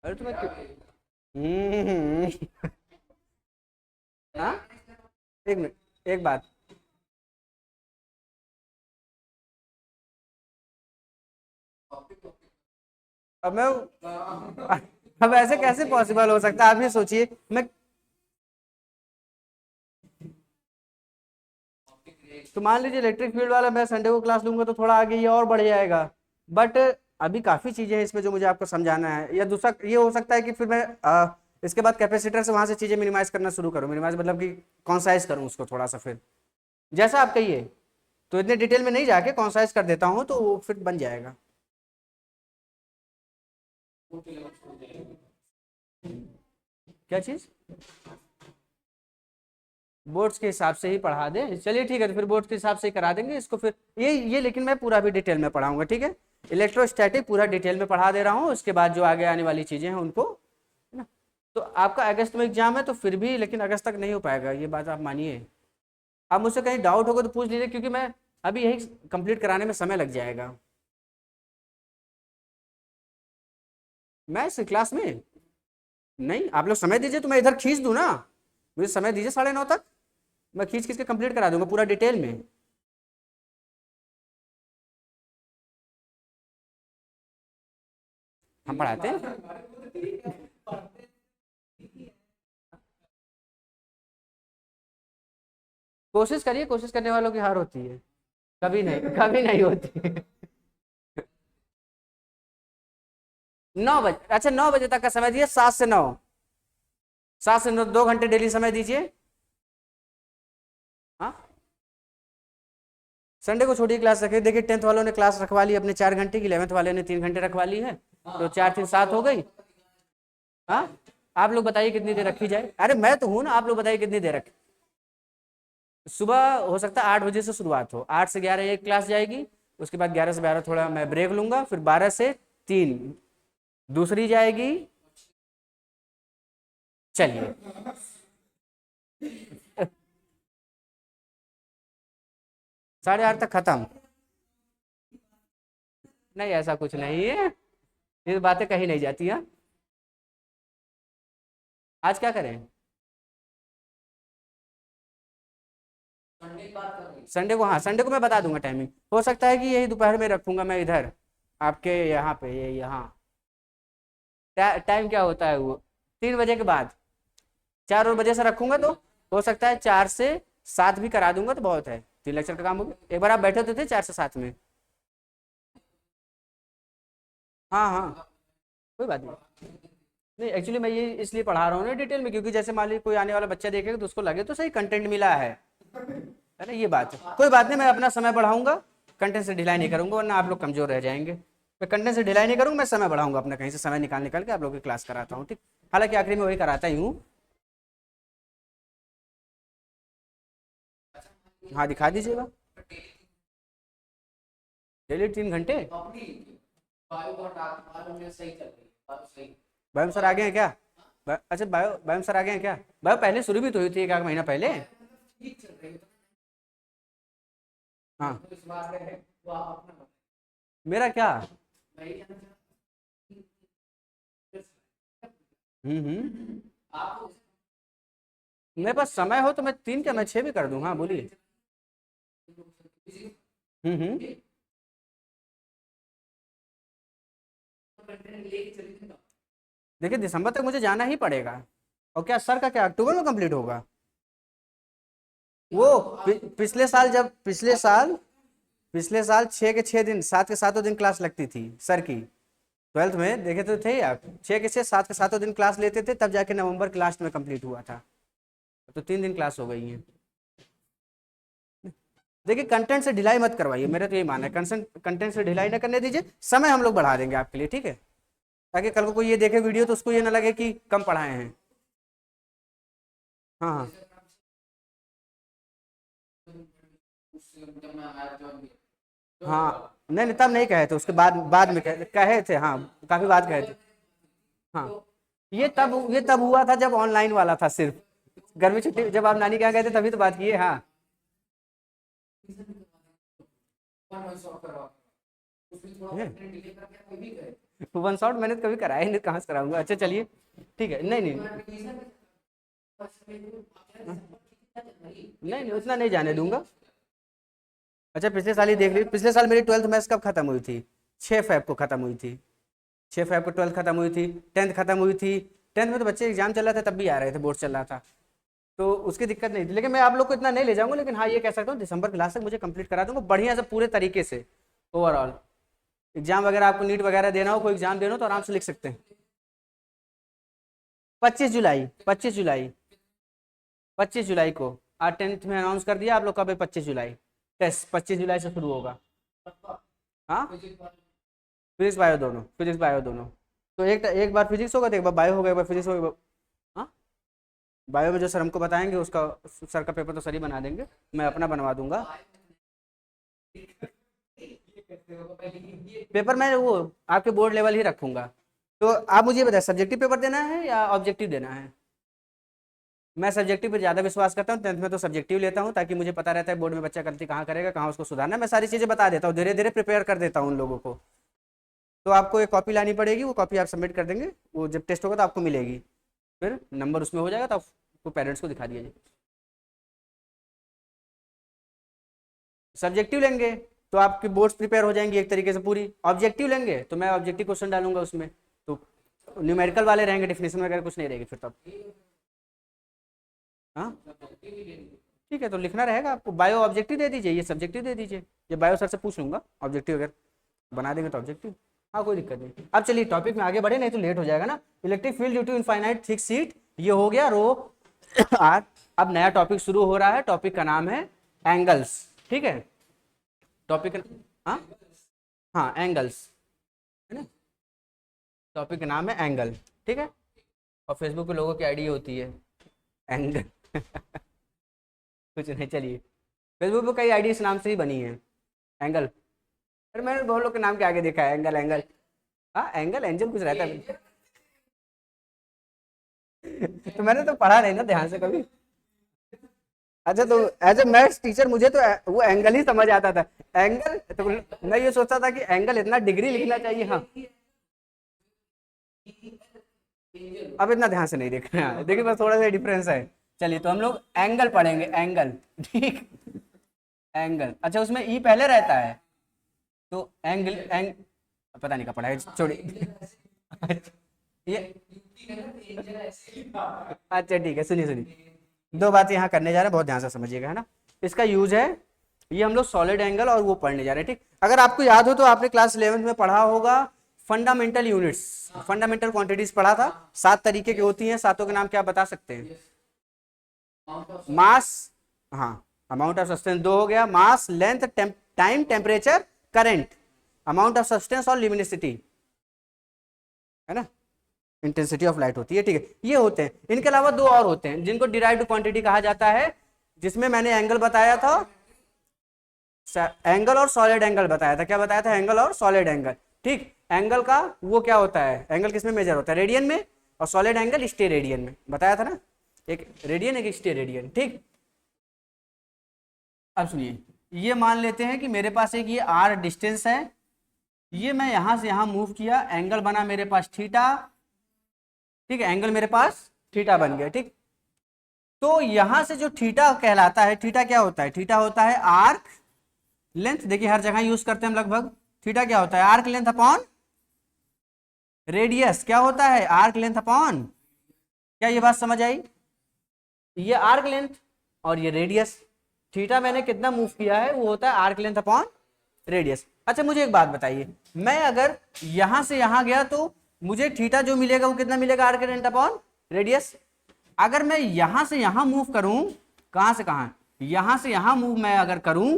अरे तुम्हें क्यों? हाँ, एक मिनट, एक बात, अब मैं, अब ऐसे कैसे पॉसिबल हो सकता है? आप ये सोचिए, मैं तो मान लीजिए इलेक्ट्रिक फील्ड वाला मैं संडे को क्लास लूंगा तो थोड़ा आगे ये और बढ़ जाएगा, बट अभी काफी चीजें हैं इसमें जो मुझे आपको समझाना है। या दूसरा ये हो सकता है कि फिर मैं इसके बाद कैपेसिटर से वहां से चीजें मिनिमाइज करना शुरू करूं। मिनिमाइज मतलब कि कॉन्साइज करूं उसको थोड़ा सा, फिर जैसा आप कहिए। तो इतने डिटेल में नहीं जाके कॉन्साइज कर देता हूँ तो वो फिर बन जाएगा। क्या चीज़? बोर्ड्स के हिसाब से ही पढ़ा दें, चलिए ठीक है, तो फिर बोर्ड्स के हिसाब से ही करा देंगे इसको फिर। ये लेकिन मैं पूरा भी डिटेल में पढ़ाऊंगा, ठीक है। इलेक्ट्रोस्टैटिक पूरा डिटेल में पढ़ा दे रहा हूँ, उसके बाद जो आगे आने वाली चीज़ें हैं उनको, है ना। तो आपका अगस्त में एग्जाम है तो फिर भी, लेकिन अगस्त तक नहीं हो पाएगा, ये बात आप मानिए। आप मुझसे कहीं डाउट होगा तो पूछ लीजिए, क्योंकि मैं अभी यही कंप्लीट कराने में समय लग जाएगा। मैं इस क्लास में नहीं, आप लोग समय दीजिए तो मैं इधर खींच दूँ ना, मुझे समय दीजिए 9:30 तक, मैं खींच खींच के कंप्लीट करा दूंगा पूरा डिटेल में। हम पढ़ाते हैं। कोशिश करिए, कोशिश करने वालों की हार होती है, कभी नहीं, कभी नहीं होती। 9 बजे, अच्छा 9 बजे तक का समय दिए, 7 से 9, 7 से 9 2 घंटे डेली समय दीजिए। हाँ, संडे को छोटी क्लास रखिए, देखिए 10th वालों ने क्लास रखवा ली अपने 4 घंटे की, 11th वाले ने 3 घंटे रखवा ली है, तो 4 3 7 हो गई। हाँ, आप लोग बताइए कितनी देर रखी जाए, अरे मैं तो हूँ ना, आप लोग बताइए कितनी देर रखें। सुबह हो सकता है 8 बजे से शुरुआत हो, 8 से 11 एक क्लास जाएगी, उसके बाद 11 से 12 थोड़ा मैं ब्रेक लूंगा, फिर 12 से 3 दूसरी जाएगी। चलिए। 8:30 तक खत्म? नहीं, ऐसा कुछ नहीं है, ये बातें कही नहीं जाती हैं। आज क्या करें? संडे को, हाँ संडे को मैं बता दूंगा टाइमिंग, हो सकता है कि यही दोपहर में रखूंगा मैं इधर आपके यहाँ पे, ये यहाँ। टाइम क्या होता है वो, 3 बजे के बाद, 4 बजे से रखूंगा तो हो सकता है 4 से 7 भी करा दूंगा तो बहुत है, 3 लेक्चर का काम होगा। एक बार आप बैठे तो थे 4 से 7 में। हाँ हाँ, कोई बात नहीं। नहीं, एक्चुअली मैं ये इसलिए पढ़ा रहा हूँ ना डिटेल में, क्योंकि जैसे मान लीजिए कोई आने वाला बच्चा देखेगा तो उसको लगे तो सही कंटेंट मिला है ना, ये बात है। कोई बात नहीं, मैं अपना समय बढ़ाऊंगा, कंटेंट से ढिलाई नहीं करूंगा, वरना आप लोग कमजोर रह जाएंगे। मैं कंटेंट से ढिलाई नहीं करूंगा, मैं समय बढ़ाऊंगा अपना, कहीं से समय निकाल के आप लोगों की क्लास कराता हूँ, ठीक। हालांकि आखिरी में वही कराता ही हूँ। हाँ, दिखा दीजिएगा। डेली 3 घंटे? बायो सर आ गए हैं क्या? अच्छा, बायो सर आ गए हैं क्या? बायो पहले शुरू भी तो हुई थी 1 आध महीना पहले। हाँ, मेरा क्या? हम्म। मेरे पास समय हो तो मैं 3 क्या, मैं 6 भी कर दूँ, हाँ बोलिए। हम्म। देखिए दिसंबर तक मुझे जाना ही पड़ेगा। और क्या सर का क्या अक्टूबर में कंप्लीट होगा? वो पिछले साल, जब पिछले साल 6 के 6 दिन, 7 के 7 दिन क्लास लगती थी सर की, 12th में देखे तो थे आप, 6 के 6, 7 के 7 दिन क्लास लेते थे, तब जाके नवंबर के लास्ट में कंप्लीट हुआ था। तो 3 दिन क्लास हो गई है। देखिए कंटेंट से ढिलाई मत करवाइए, मेरा तो यही मानना है, कंटेंट से ढिलाई ना करने दीजिए, समय हम लोग बढ़ा देंगे आपके लिए, ठीक है। ताकि कल को कोई ये देखे वीडियो तो उसको ये ना लगे कि कम पढ़ाए हैं। हाँ हाँ। हाँ, नहीं नहीं, तब नहीं कहे थे, उसके बाद बाद में कहे थे, हाँ काफी बात कहे थे। हाँ, ये तब हुआ था जब ऑनलाइन वाला था सिर्फ, गर्मी छुट्टी जब आप नानी के यहाँ गए थे तभी तो बात किए, हाँ। 1 शॉट मैंने तो कभी कराया नहीं, कहाँ से कराऊंगा, अच्छा चलिए, ठीक है। नहीं नहीं नहीं नहीं, उतना नहीं जाने दूंगा। अच्छा, पिछले साल ही देख लीजिए, पिछले साल मेरी 12th मैथ्स कब खत्म हुई थी? 6 फेब को खत्म हुई थी, 6 फेब को 12th खत्म हुई थी, 10th खत्म हुई थी। 10th में तो बच्चे एग्जाम चल रहा था तब भी आ रहे थे, बोर्ड चल रहा था, तो उसकी दिक्कत नहीं थी। लेकिन मैं आप लोग को इतना नहीं ले जाऊंगा, लेकिन हाँ ये कह सकता हूँ दिसंबर के लास्ट तक मुझे कंप्लीट करा दूंगा बढ़िया से, पूरे तरीके से ओवरऑल। एग्जाम वगैरह आपको नीट वगैरह देना हो, कोई एग्जाम देना हो तो आराम से लिख सकते हैं। 25 जुलाई, 25 जुलाई, 25 जुलाई को आज 10th में अनाउंस कर दिया आप लोग, कब है? 25 जुलाई। टेस्ट 25 जुलाई से शुरू होगा। हाँ, फिजिक्स बायो दोनों, फिजिक्स बायो दोनों। तो एक बार फिजिक्स होगा तो एक बार बायो होगा, एक बार फिजिक्स होगा। हाँ, बायो में जो सर हमको बताएंगे उसका, सर का पेपर तो सर ही बना देंगे, मैं अपना बनवा दूंगा। पेपर मैं वो आपके बोर्ड लेवल ही रखूंगा। तो आप मुझे बताएं, सब्जेक्टिव पेपर देना है या ऑब्जेक्टिव देना है? मैं सब्जेक्टिव पे ज़्यादा विश्वास करता हूँ, 10th में तो सब्जेक्टिव लेता हूँ, ताकि मुझे पता रहता है बोर्ड में बच्चा गलती कहाँ करेगा, कहाँ उसको सुधारना है। मैं सारी चीज़ें बता देता हूँ, धीरे धीरे प्रिपेयर कर देता हूँ उन लोगों को। तो आपको एक कॉपी लानी पड़ेगी, वो कॉपी आप सबमिट कर देंगे, वो जब टेस्ट होगा तो आपको मिलेगी, फिर नंबर उसमें हो जाएगा तो आपको पेरेंट्स को दिखा दीजिए। सब्जेक्टिव लेंगे तो आपकी बोर्ड्स प्रिपेयर हो जाएंगी एक तरीके से पूरी। ऑब्जेक्टिव लेंगे तो मैं ऑब्जेक्टिव क्वेश्चन डालूंगा उसमें, तो न्यूमेरिकल वाले रहेंगे, डेफिनेशन वगैरह कुछ नहीं रहेगी फिर तब। हाँ ठीक है, तो लिखना रहेगा आपको। बायो ऑब्जेक्टिव दे दीजिए, ये सब्जेक्टिव दे दीजिए। ये बायो सर से पूछ लूंगा, ऑब्जेक्टिव अगर बना देंगे तो ऑब्जेक्टिव। हाँ कोई दिक्कत नहीं। अब चलिए टॉपिक में आगे बढ़े, नहीं तो लेट हो जाएगा ना। Electric field due to infinite thick sheet, ये हो गया रो आर। अब नया टॉपिक शुरू हो रहा है, टॉपिक का नाम है एंगल्स। ठीक है, टॉपिक, हाँ हाँ एंगल्स है ना, टॉपिक का नाम है एंगल। ठीक है, और फेसबुक पे लोगों की आईडी होती है एंगल कुछ नहीं, चलिए फेसबुक पे कई आईडी इस नाम से ही बनी है, एंगल। अरे मैंने बहुत लोग के नाम के आगे देखा है एंगल एंगल। हाँ एंगल एंजल कुछ रहता है तो मैंने तो पढ़ा नहीं ना ध्यान से कभी। अच्छा, तो एज ए मैथ्स टीचर मुझे तो वो एंगल ही समझ आता था, एंगल। तो मैं ये सोचता था कि एंगल इतना डिग्री लिखना चाहिए। हाँ, अब इतना ध्यान से नहीं देखना है, देखिए बस थोड़ा सा डिफरेंस है। चलिए तो हम लोग एंगल पढ़ेंगे, एंगल। ठीक, एंगल। अच्छा, उसमें ई पहले रहता है तो पता नहीं कब पढ़ा है, छोड़िए। ये अच्छा ठीक है, सुनिए सुनिए, दो बातें यहाँ करने जा रहे हैं, बहुत ध्यान से समझिएगा, है ना। इसका यूज है, ये हम लोग सॉलिड एंगल और वो पढ़ने जा रहे हैं। ठीक, अगर आपको याद हो तो आपने क्लास 11th में पढ़ा होगा फंडामेंटल यूनिट्स, फंडामेंटल क्वांटिटीज पढ़ा था। 7 तरीके की होती हैं, सातों के नाम क्या बता सकते हैं? मास, हाँ, अमाउंट ऑफ सब्सटेंस दो हो गया, mass, length, time, temperature, current, amount of substance और ल्यूमिनिसिटी, है ना, इंटेंसिटी ऑफ लाइट होती है। ठीक है, ये होते हैं। इनके अलावा दो और होते हैं जिनको डिराइव्ड क्वांटिटी कहा जाता है, जिसमें मैंने एंगल बताया था, एंगल और सॉलिड एंगल बताया था। क्या बताया था? एंगल और सॉलिड एंगल। ठीक, एंगल का वो क्या होता है, एंगल किसमें मेजर होता है? रेडियन में। और सॉलिड एंगल स्टे रेडियन में, बताया था ना, एक रेडियन एक स्टे रेडियन। ठीक, अब सुनिए, ये मान लेते हैं कि मेरे पास एक ये आर डिस्टेंस है, ये मैं यहां से यहां मूव किया, एंगल बना मेरे पास थीटा। ठीक है, एंगल मेरे पास थीटा बन गया। ठीक, तो यहां से जो थीटा कहलाता है, थीटा क्या होता है? थीटा होता है आर्क लेंथ। देखिए हर जगह यूज करते हैं हम लगभग। थीटा क्या होता है? Arc length upon radius. क्या होता है? आर्क लेंथ अपॉन, क्या ये बात समझ आई? ये आर्क लेंथ और ये रेडियस, थीटा मैंने कितना मूव किया है वो होता है आर्क लेंथ अपॉन रेडियस। अच्छा मुझे एक बात बताइए, मैं अगर यहां से यहां गया तो मुझे थीटा जो मिलेगा वो कितना मिलेगा? Arc length upon radius. अगर मैं यहां से यहां मूव करूं, कहां से कहां, यहां से यहां मूव मैं अगर करूं,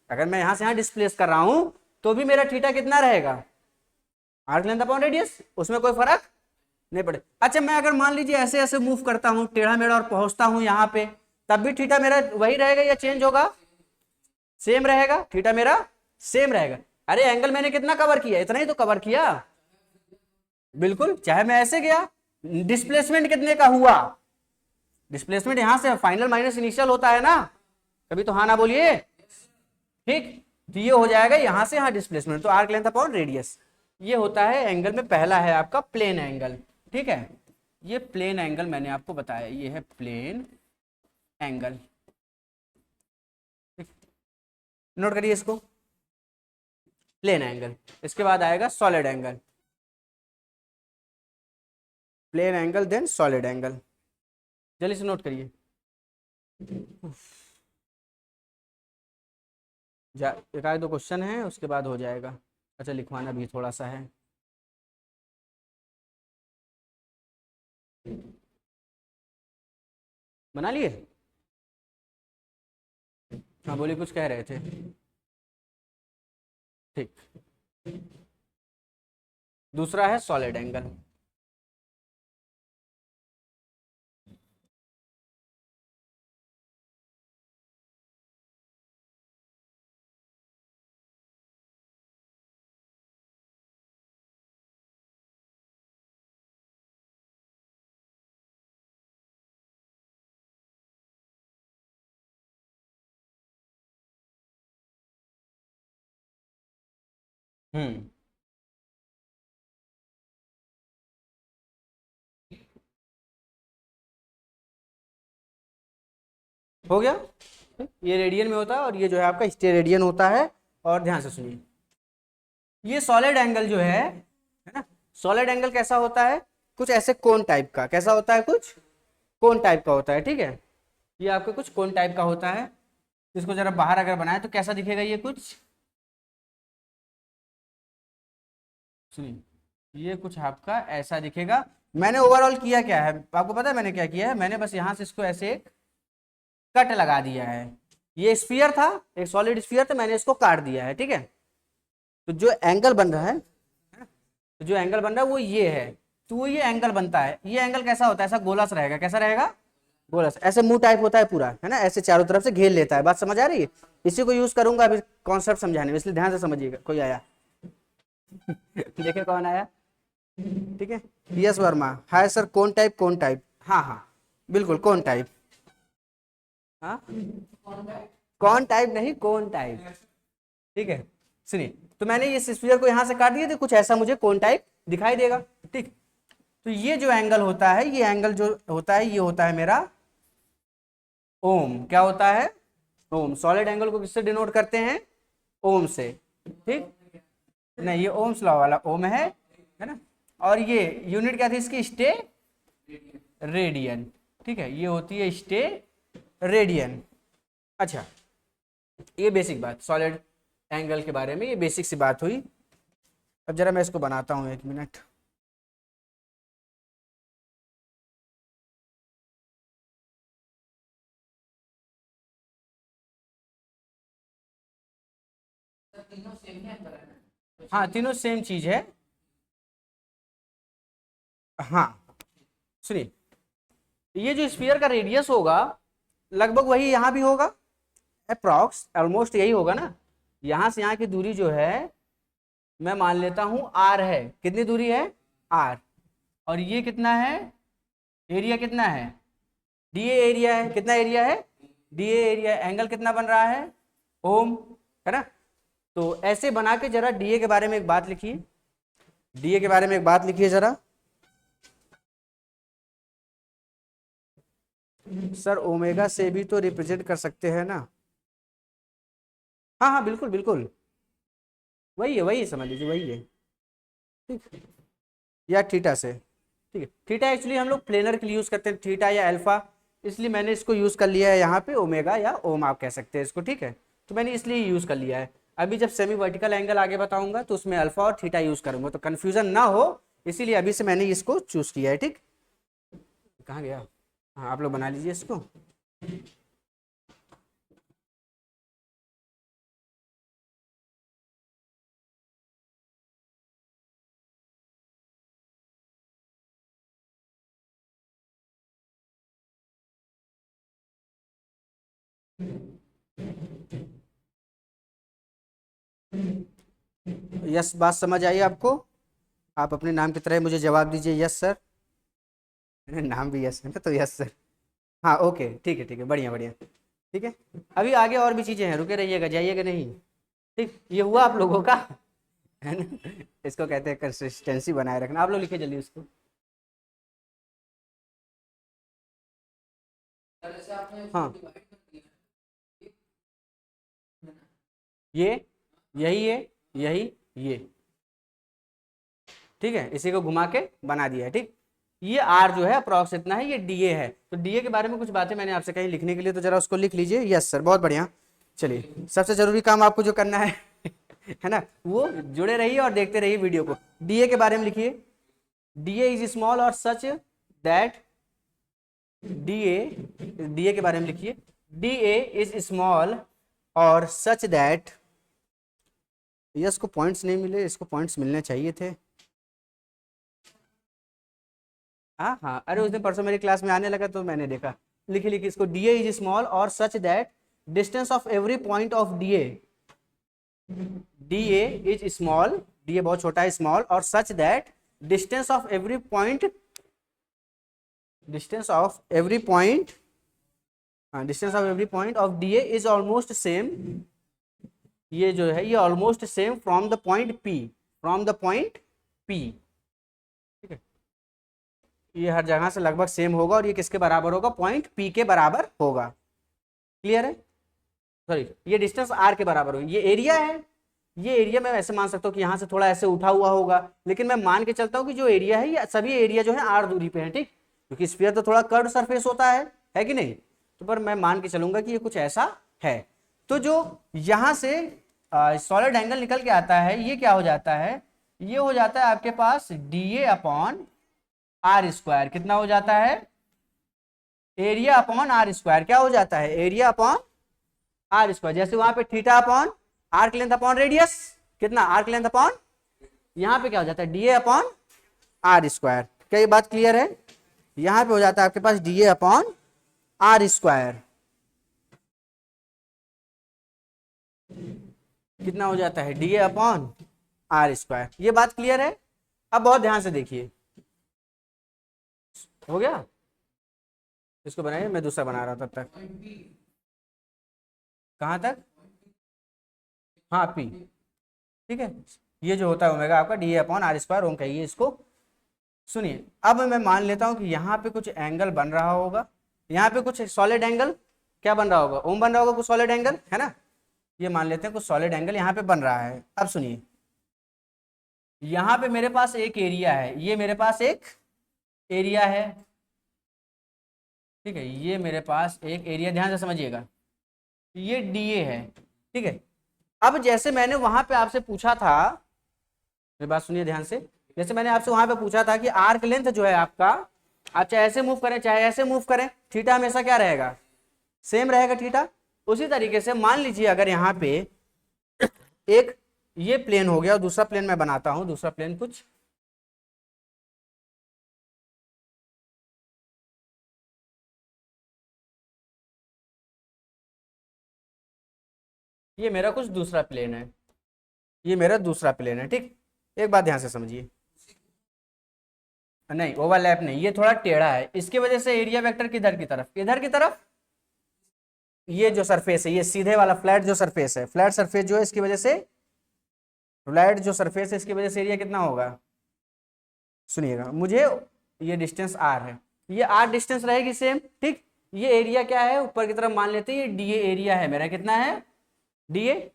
अगर मैं यहां से यहां डिस्प्लेस कर रहा हूं, तो भी मेरा थीटा कितना रहेगा? आर्क लेंथ अपॉन रेडियस, उसमें कोई फर्क नहीं पड़े। अच्छा, मैं अगर मान लीजिए ऐसे ऐसे मूव करता हूं टेढ़ा मेढ़ा और पहुंचता हूं यहां पे, तब भी थीटा मेरा वही रहेगा या चेंज होगा? सेम रहेगा, थीटा मेरा सेम रहेगा। अरे एंगल मैंने कितना कवर किया? इतना ही तो कवर किया। बिल्कुल, चाहे मैं ऐसे गया, डिस्प्लेसमेंट कितने का हुआ? डिस्प्लेसमेंट यहां से फाइनल माइनस इनिशियल होता है ना, कभी तो हाँ ना बोलिए। ठीक, तो ये हो जाएगा यहां से यहां डिस्प्लेसमेंट, तो आर्क लेंथ अपॉन रेडियस। ये होता है एंगल में, पहला है आपका प्लेन एंगल। ठीक है, ये प्लेन एंगल मैंने आपको बताया, ये है प्लेन एंगल। नोट करिए इसको, प्लेन एंगल। इसके बाद आएगा solid angle, plane angle then solid angle. जल्दी से नोट करिए। एक आध दो क्वेश्चन है उसके बाद हो जाएगा। अच्छा, लिखवाना भी थोड़ा सा है। बना लिए? हाँ बोलिए, कुछ कह रहे थे। ठीक। दूसरा है सॉलिड एंगल। हम्म। हो गया। ये रेडियन में होता है और ये जो है आपका स्टेरेडियन होता है। और ध्यान से सुनिए, ये सॉलिड एंगल जो है ना, सॉलिड एंगल कैसा होता है, कुछ ऐसे कोन टाइप का। कैसा होता है, कुछ कोन टाइप का होता है, ठीक है। ये आपके कुछ कोन टाइप का होता है। इसको जरा बाहर अगर बनाए तो कैसा दिखेगा ये कुछ, सुनिए, ये कुछ आपका ऐसा दिखेगा। मैंने ओवरऑल किया क्या है आपको पता है, मैंने क्या किया है, मैंने बस यहां से इसको ऐसे एक कट लगा दिया है। ये स्फीयर था, एक सॉलिड स्फीयर था, मैंने इसको काट दिया है, ठीक है। तो जो एंगल बन रहा है, तो जो एंगल बन रहा है वो ये है। तो वो ये एंगल बनता है, ये एंगल कैसा होता है, ऐसा गोला सा रहेगा। कैसा रहेगा, गोला सा, ऐसे मुंह टाइप होता है पूरा, है ना, ऐसे चारों तरफ से घेर लेता है। बात समझ आ रही है। इसी को यूज करूंगा अभी कॉन्सेप्ट समझाने में, इसलिए ध्यान से समझिएगा। कोई आया देखे कौन आया, ठीक है। यस वर्मा, हाय सर, कौन टाइप, कौन टाइप, हाँ हाँ बिल्कुल कौन टाइप। हाँ, कौन टाइप नहीं, कौन टाइप, ठीक है। सुनिए, तो मैंने इस स्फीयर को यहां से काट दिया तो कुछ ऐसा मुझे कौन टाइप दिखाई देगा, ठीक। तो ये जो एंगल होता है, ये एंगल जो होता है, ये होता है मेरा ओम। क्या होता है, ओम। सॉलिड एंगल को किससे डिनोट करते हैं, ओम से, ठीक। नहीं, ये ओम्स लॉ वाला ओम है ना। और ये यूनिट क्या थी इसकी, स्टे रेडियन, ठीक है। ये होती है स्टे रेडियन। अच्छा, ये बेसिक बात सॉलिड एंगल के बारे में, ये बेसिक सी बात हुई। अब जरा मैं इसको बनाता हूँ, एक मिनट। हाँ, तीनों सेम चीज है। हाँ, सुनिए, ये जो स्फीयर का रेडियस होगा लगभग वही यहाँ भी होगा, अप्रॉक्स ऑलमोस्ट यही होगा ना। यहाँ से यहाँ की दूरी जो है मैं मान लेता हूँ आर है। कितनी दूरी है, आर। और ये कितना है, एरिया कितना है, डीए एरिया है। कितना एरिया है, डीए एरिया। एंगल कितना बन रहा है, ओम, है ना। तो ऐसे बना के जरा डीए के बारे में एक बात लिखिए, डीए के बारे में एक बात लिखिए जरा। सर ओमेगा से भी तो रिप्रेजेंट कर सकते हैं ना। हाँ हाँ बिल्कुल बिल्कुल, वही है समझ लीजिए, वही है, ठीक। या थीटा से, ठीक है। थीटा एक्चुअली हम लोग प्लेनर के लिए यूज करते हैं, थीटा या अल्फा, इसलिए मैंने इसको यूज कर लिया है यहाँ पे, ओमेगा या ओम आप कह सकते हैं इसको, ठीक है। तो मैंने इसलिए यूज कर लिया है। अभी जब सेमी वर्टिकल एंगल आगे बताऊंगा तो उसमें अल्फा और थीटा यूज करूंगा, तो कंफ्यूजन ना हो, इसीलिए अभी से मैंने इसको चूज किया है, ठीक। कहाँ गया, हाँ आप लोग बना लीजिए इसको। यस, बात समझ आई आपको। आप अपने नाम की तरह मुझे जवाब दीजिए, यस सर। नाम भी यस है ना, तो यस सर। हाँ ओके, ठीक है, बढ़िया बढ़िया, ठीक है। अभी आगे और भी चीजें हैं, रुके रहिएगा, जाइएगा नहीं, ठीक। ये हुआ आप लोगों का, है ना। इसको कहते हैं कंसिस्टेंसी बनाए रखना। आप लोग लिखे जल्दी उसको। हाँ, ये, यही है, यही, ये, ठीक है। इसी को घुमा के बना दिया है, ठीक। ये आर जो है अप्रॉक्स इतना है, ये डीए है। तो डीए के बारे में कुछ बातें मैंने आपसे कही लिखने के लिए, तो जरा उसको लिख लीजिए। यस सर, बहुत बढ़िया। चलिए, सबसे जरूरी काम आपको जो करना है है ना, वो जुड़े रहिए और देखते रहिए वीडियो को। डीए के बारे में लिखिए, डीए इज स्मॉल और सच दैट, डीए, डीए के बारे में लिखिए, डीए इज स्मॉल और सच दैट, ये इसको पॉइंट्स नहीं मिले, इसको पॉइंट्स मिलने चाहिए थे। हाँ हाँ, अरे उस दिन परसों मेरी क्लास में आने लगा तो मैंने देखा, लिखी लिखी इसको, डी ए इज स्मॉल और such that distance of every point of D A, D A is small, D A बहुत छोटा है, स्मॉल, और such that distance of every point, distance of every point, distance of every point of D A is almost same, ये जो है ये almost same from the point P, from the point P, ठीक है, ये हर जगह से लगभग सेम होगा और ये किसके बराबर होगा, पॉइंट पी के बराबर होगा। क्लियर है? सॉरी, ये डिस्टेंस आर के बराबर होगी, ये एरिया है, ये एरिया मैं ऐसे मान सकता हूँ कि यहाँ से थोड़ा ऐसे उठा हुआ होगा, लेकिन मैं मान के चलता हूँ कि जो एरिया है ये सभी एरिया जो है आर दूरी पे है, ठीक, क्योंकि स्फीयर तो थोड़ा कर्व सरफेस होता है कि नहीं, तो पर मैं मान के चलूंगा कि ये कुछ ऐसा है। तो जो यहाँ से सॉलिड एंगल निकल के आता है, ये क्या हो जाता है, ये हो जाता है आपके पास D A upon R square, कितना हो जाता है, एरिया अपॉन आर स्क्वायर, क्या हो जाता है, एरिया अपॉन आर स्क्वायर, जैसे वहां पे theta upon arc length upon radius, कितना आर्क लेंथ अपॉन, यहाँ पे क्या हो जाता है D A upon R square. क्या ये बात क्लियर है? यहाँ पे हो जाता है आपके पास D A upon R square, कितना हो जाता है, D A upon R square. ये बात क्लियर है? अब बहुत ध्यान से देखिए, हो गया, इसको बनाइए, मैं दूसरा बना रहा हूं तब तक, कहां तक, हाँ पी, ठीक है, ये जो होता है ओमेगा आपका D A upon R square ओम कहिए इसको। सुनिए, अब मैं मान लेता हूं कि यहाँ पे कुछ एंगल बन रहा होगा, यहाँ पे कुछ सॉलिड एंगल क्या बन रहा होगा, ओम बन रहा होगा कुछ सॉलिड एंगल, है ना, ये मान लेते हैं कुछ सॉलिड एंगल यहाँ पे बन रहा है। अब सुनिए, यहाँ पे मेरे पास एक एरिया है, ये मेरे पास एक एरिया है, ठीक है, ये मेरे पास एक एरिया, ध्यान से समझिएगा, ये डी ए है, ठीक है। अब जैसे मैंने वहां पे आपसे पूछा था, मेरी बात सुनिए ध्यान से, जैसे मैंने आपसे वहां पे पूछा था कि आर्क लेंथ जो है आपका, आप चाहे ऐसे मूव करें चाहे ऐसे मूव करें, थीटा हमेशा क्या रहेगा, सेम रहेगा थीटा। उसी तरीके से मान लीजिए अगर यहाँ पे एक ये प्लेन हो गया और दूसरा प्लेन मैं बनाता हूं, दूसरा प्लेन कुछ ये मेरा कुछ दूसरा प्लेन है, ये मेरा दूसरा प्लेन है, ठीक। एक बात ध्यान से समझिए, नहीं ओवरलैप नहीं, ये थोड़ा टेढ़ा है, इसकी वजह से एरिया वेक्टर किधर की तरफ, इधर की तरफ, ये जो सरफेस है ये सीधे वाला फ्लैट जो सरफेस है, फ्लैट सरफेस जो है इसकी वजह से, फ्लैट जो सरफेस है इसकी वजह से एरिया कितना होगा, सुनिएगा मुझे, ये डिस्टेंस आर है, ये आर डिस्टेंस रहेगी सेम, ठीक। ये एरिया क्या है, ऊपर की तरफ मान लेते हैं ये डी एरिया है मेरा, कितना है डी ए।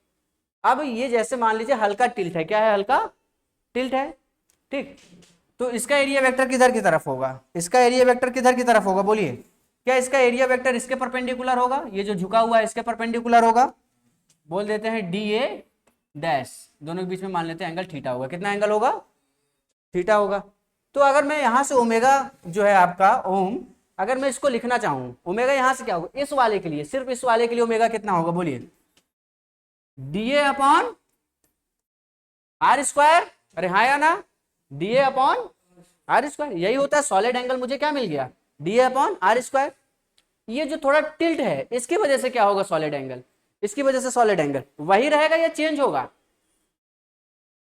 अब ये जैसे मान लीजिए हल्का टिल्ट है, क्या है, हल्का टिल्ट है, ठीक, तो इसका एरिया वेक्टर किधर की तरफ होगा, इसका एरिया वेक्टर किधर की तरफ होगा, बोलिए, क्या इसका एरिया वेक्टर इसके परपेंडिकुलर होगा, ये जो झुका हुआ है इसके परपेंडिकुलर होगा, बोल देते हैं डी ए डैश, दोनों के बीच में मान लेते हैं एंगल थीटा होगा, कितना एंगल होगा, थीटा होगा। तो अगर मैं यहां से ओमेगा जो है आपका ओम, अगर मैं इसको लिखना चाहूं, ओमेगा यहां से क्या होगा, इस वाले के लिए, सिर्फ इस वाले के लिए ओमेगा कितना होगा, बोलिए, D A upon R square, अरे हाँ या ना, D A upon R square, यही होता है सॉलिड एंगल, मुझे क्या मिल गया, D A upon R square. ये जो थोड़ा टिल्ट है इसकी वजह से क्या होगा सॉलिड एंगल, इसकी वजह से सॉलिड एंगल वही रहेगा या चेंज होगा,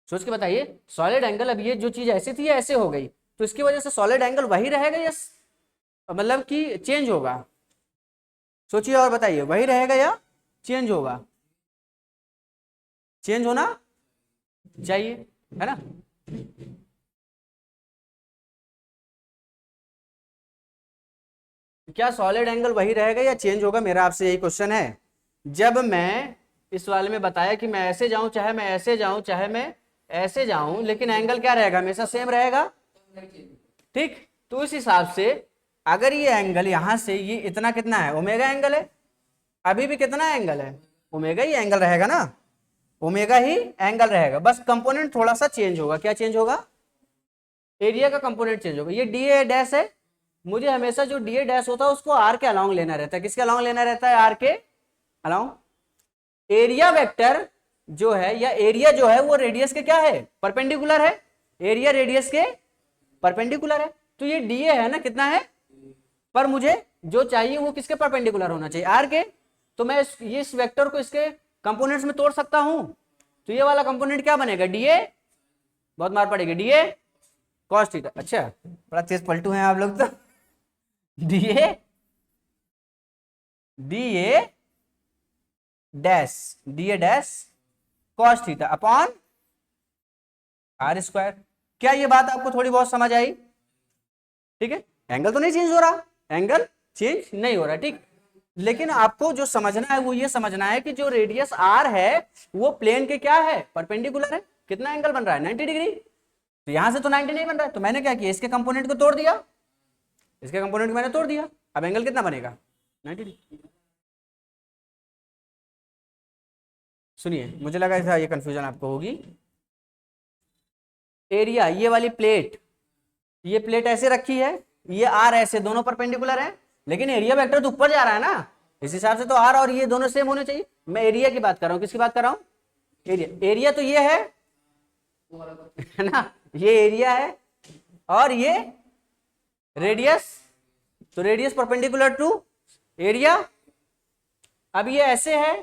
सोच के बताइए, सॉलिड एंगल, अब ये जो चीज ऐसी थी ऐसे हो गई, तो इसकी वजह से सॉलिड एंगल वही रहेगा या मतलब कि चेंज होगा, सोचिए और बताइए, वही रहेगा या चेंज होगा, चेंज होना चाहिए, है ना। क्या सॉलिड एंगल वही रहेगा या चेंज होगा, मेरा आपसे यही क्वेश्चन है। जब मैं इस वाले में बताया कि मैं ऐसे जाऊं चाहे मैं ऐसे जाऊं चाहे मैं ऐसे जाऊं, लेकिन एंगल क्या रहेगा, हमेशा सेम रहेगा, ठीक। तो इस हिसाब से अगर ये एंगल यहां से ये इतना कितना है, ओमेगा एंगल है, अभी भी कितना एंगल है, ओमेगा ही एंगल रहेगा ना, ओमेगा ही एंगल रहेगा, बस कंपोनेंट थोड़ा सा चेंज होगा, क्या चेंज होगा, एरिया का कंपोनेंट चेंज होगा। ये डी ए डैश है, मुझे हमेशा जो डी ए डैश होता है उसको आर के अलाउंग लेना रहता है, किसके अलाउंग लेना रहता है, आर के अलाउंग। एरिया वेक्टर जो है या एरिया जो है वो रेडियस के क्या है, परपेंडिकुलर है। एरिया रेडियस के परपेंडिकुलर है, तो ये डीए है ना, कितना है, पर मुझे जो चाहिए वो किसके परपेंडिकुलर होना चाहिए, आर के। तो मैं इस वेक्टर को इसके कंपोनेंट्स में तोड़ सकता हूं, तो ये वाला कंपोनेंट क्या बनेगा, डीए, बहुत मार पड़ेगी, डीए कॉस थीटा। अच्छा बड़ा तेज पलटू हैं आप लोग तो। DA DA dash cos theta upon R square. क्या ये बात आपको थोड़ी बहुत समझ आई? ठीक है, एंगल तो नहीं चेंज हो रहा, एंगल चेंज नहीं हो रहा, ठीक। लेकिन आपको जो समझना है वो ये समझना है कि जो रेडियस आर है वो प्लेन के क्या है, परपेंडिकुलर है। कितना एंगल बन रहा है, 90 डिग्री। तो यहां से तो 90 नहीं बन रहा है, तो मैंने क्या किया, इसके कंपोनेंट को तोड़ दिया, इसके कंपोनेंट को मैंने तोड़ दिया। अब एंगल कितना बनेगा, 90 डिग्री। सुनिए, मुझे लगा था ये कंफ्यूजन आपको होगी। एरिया, ये वाली प्लेट, ये प्लेट ऐसे रखी है, ये आर ऐसे, दोनों परपेंडिकुलर है, लेकिन एरिया वेक्टर तो ऊपर जा रहा है ना, इस हिसाब से तो आर और ये दोनों सेम होने चाहिए। मैं एरिया की बात कर रहा हूं, किसकी बात कर रहा हूं, एरिया। एरिया तो ये है ना, ये एरिया है और ये रेडियस, तो रेडियस परपेंडिकुलर टू एरिया। अब ये ऐसे है,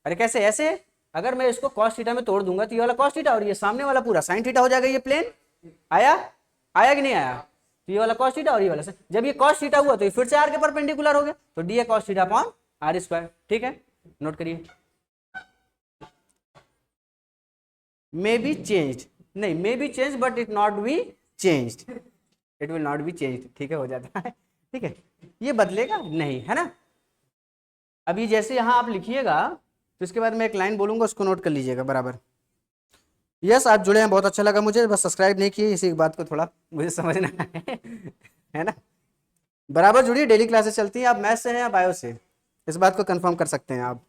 अरे कैसे, ऐसे, अगर मैं इसको cos थीटा में तोड़ दूंगा तो ये वाला cos थीटा और ये सामने वाला पूरा sin थीटा हो जाएगा। ये प्लेन आया, आया कि नहीं आया, तो ये वाला cos थीटा और ये वाला जब ये cos थीटा हुआ तो ये फिर से r के परपेंडिकुलर हो गया, तो D A cos theta upon R square. ठीक है, नोट करिए। मे बी चेंज्ड, नहीं, may be change but it not be changed, it will not be changed. ठीक है, हो जाता है, ठीक है, ये बदलेगा नहीं, है ना। अभी जैसे यहां आप लिखिएगा तो इसके बाद मैं एक लाइन बोलूंगा, उसको नोट कर लीजिएगा बराबर। यस, आप जुड़े हैं, बहुत अच्छा लगा मुझे, बस सब्सक्राइब नहीं किए, इसी बात को थोड़ा मुझे समझना है ना। बराबर जुड़िए, डेली क्लासेस चलती हैं। आप मैथ से हैं या बायो से, इस बात को कंफर्म कर सकते हैं आप।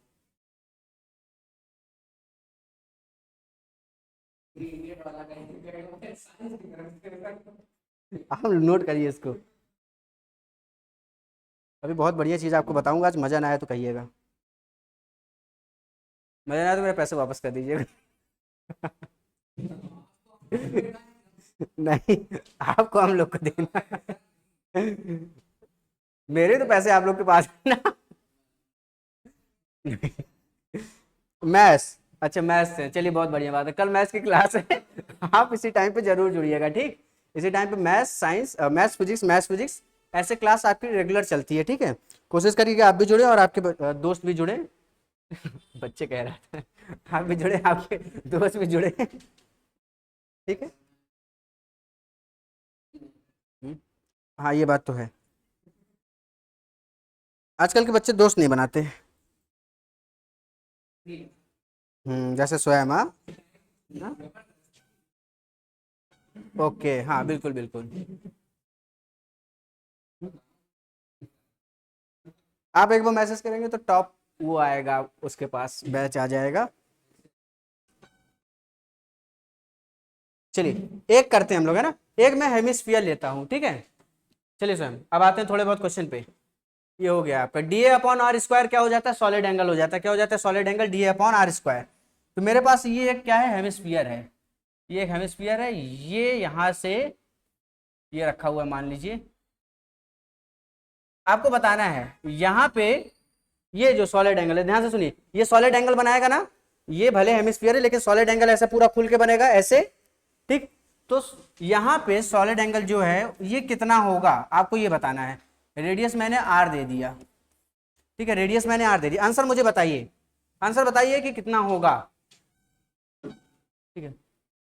आप नोट करिए इसको। अभी बहुत बढ़िया चीज़ आपको बताऊंगा आज, मज़ा ना आया तो कहिएगा, मज़ा ना आया तो मेरे पैसे वापस कर दीजिएगा। नहीं, आपको हम लोग को देना, मेरे तो पैसे आप लोग के पास है ना। मैथ्स, अच्छा मैथ्स से, चलिए बहुत बढ़िया बात है, कल मैथ्स की क्लास है। आप इसी टाइम पे जरूर जुड़िएगा, ठीक, इसी टाइम पे मैथ्स साइंस, मैथ्स फिजिक्स ऐसे क्लास आपकी रेगुलर चलती है। ठीक है, कोशिश करिए कि आप भी जुड़े और आपके दोस्त भी जुड़े। बच्चे कह रहे थे, आप भी जुड़े, आपके दोस्त भी जुड़े, ठीक है। हाँ ये बात तो है, आजकल के बच्चे दोस्त नहीं बनाते। जैसे स्वयं, हाँ, हाँ? ओके, हाँ बिल्कुल बिल्कुल। आप एक बार मैसेज करेंगे तो टॉप वो आएगा, उसके पास बैच आ जाएगा। चलिए एक करते हैं हम लोग, है ना, एक मैं हेमिस्फीयर लेता हूँ, ठीक है। चलिए स्वयं, अब आते हैं थोड़े बहुत क्वेश्चन पे। ये हो गया आपका D A upon R square, क्या हो जाता है, सॉलिड एंगल हो जाता है, क्या हो जाता है, solid angle D A upon R square. तो मेरे पास ये एक क्या है, हेमिस्फीयर है, ये एक हेमिस्फीयर है, ये यहां से ये रखा हुआ है मान लीजिए। आपको बताना है यहाँ पे ये जो सॉलिड एंगल है, ध्यान से सुनिए, ये सॉलिड एंगल बनाएगा ना, ये भले हेमिस्फीयर है लेकिन सॉलिड एंगल ऐसे पूरा खुल के बनेगा ऐसे, ठीक। तो यहाँ पे सॉलिड एंगल जो है ये कितना होगा आपको ये बताना है। रेडियस मैंने आर दे दिया, ठीक है, रेडियस मैंने आर दे दिया, आंसर मुझे बताइए, आंसर बताइए कि कितना होगा, ठीक है,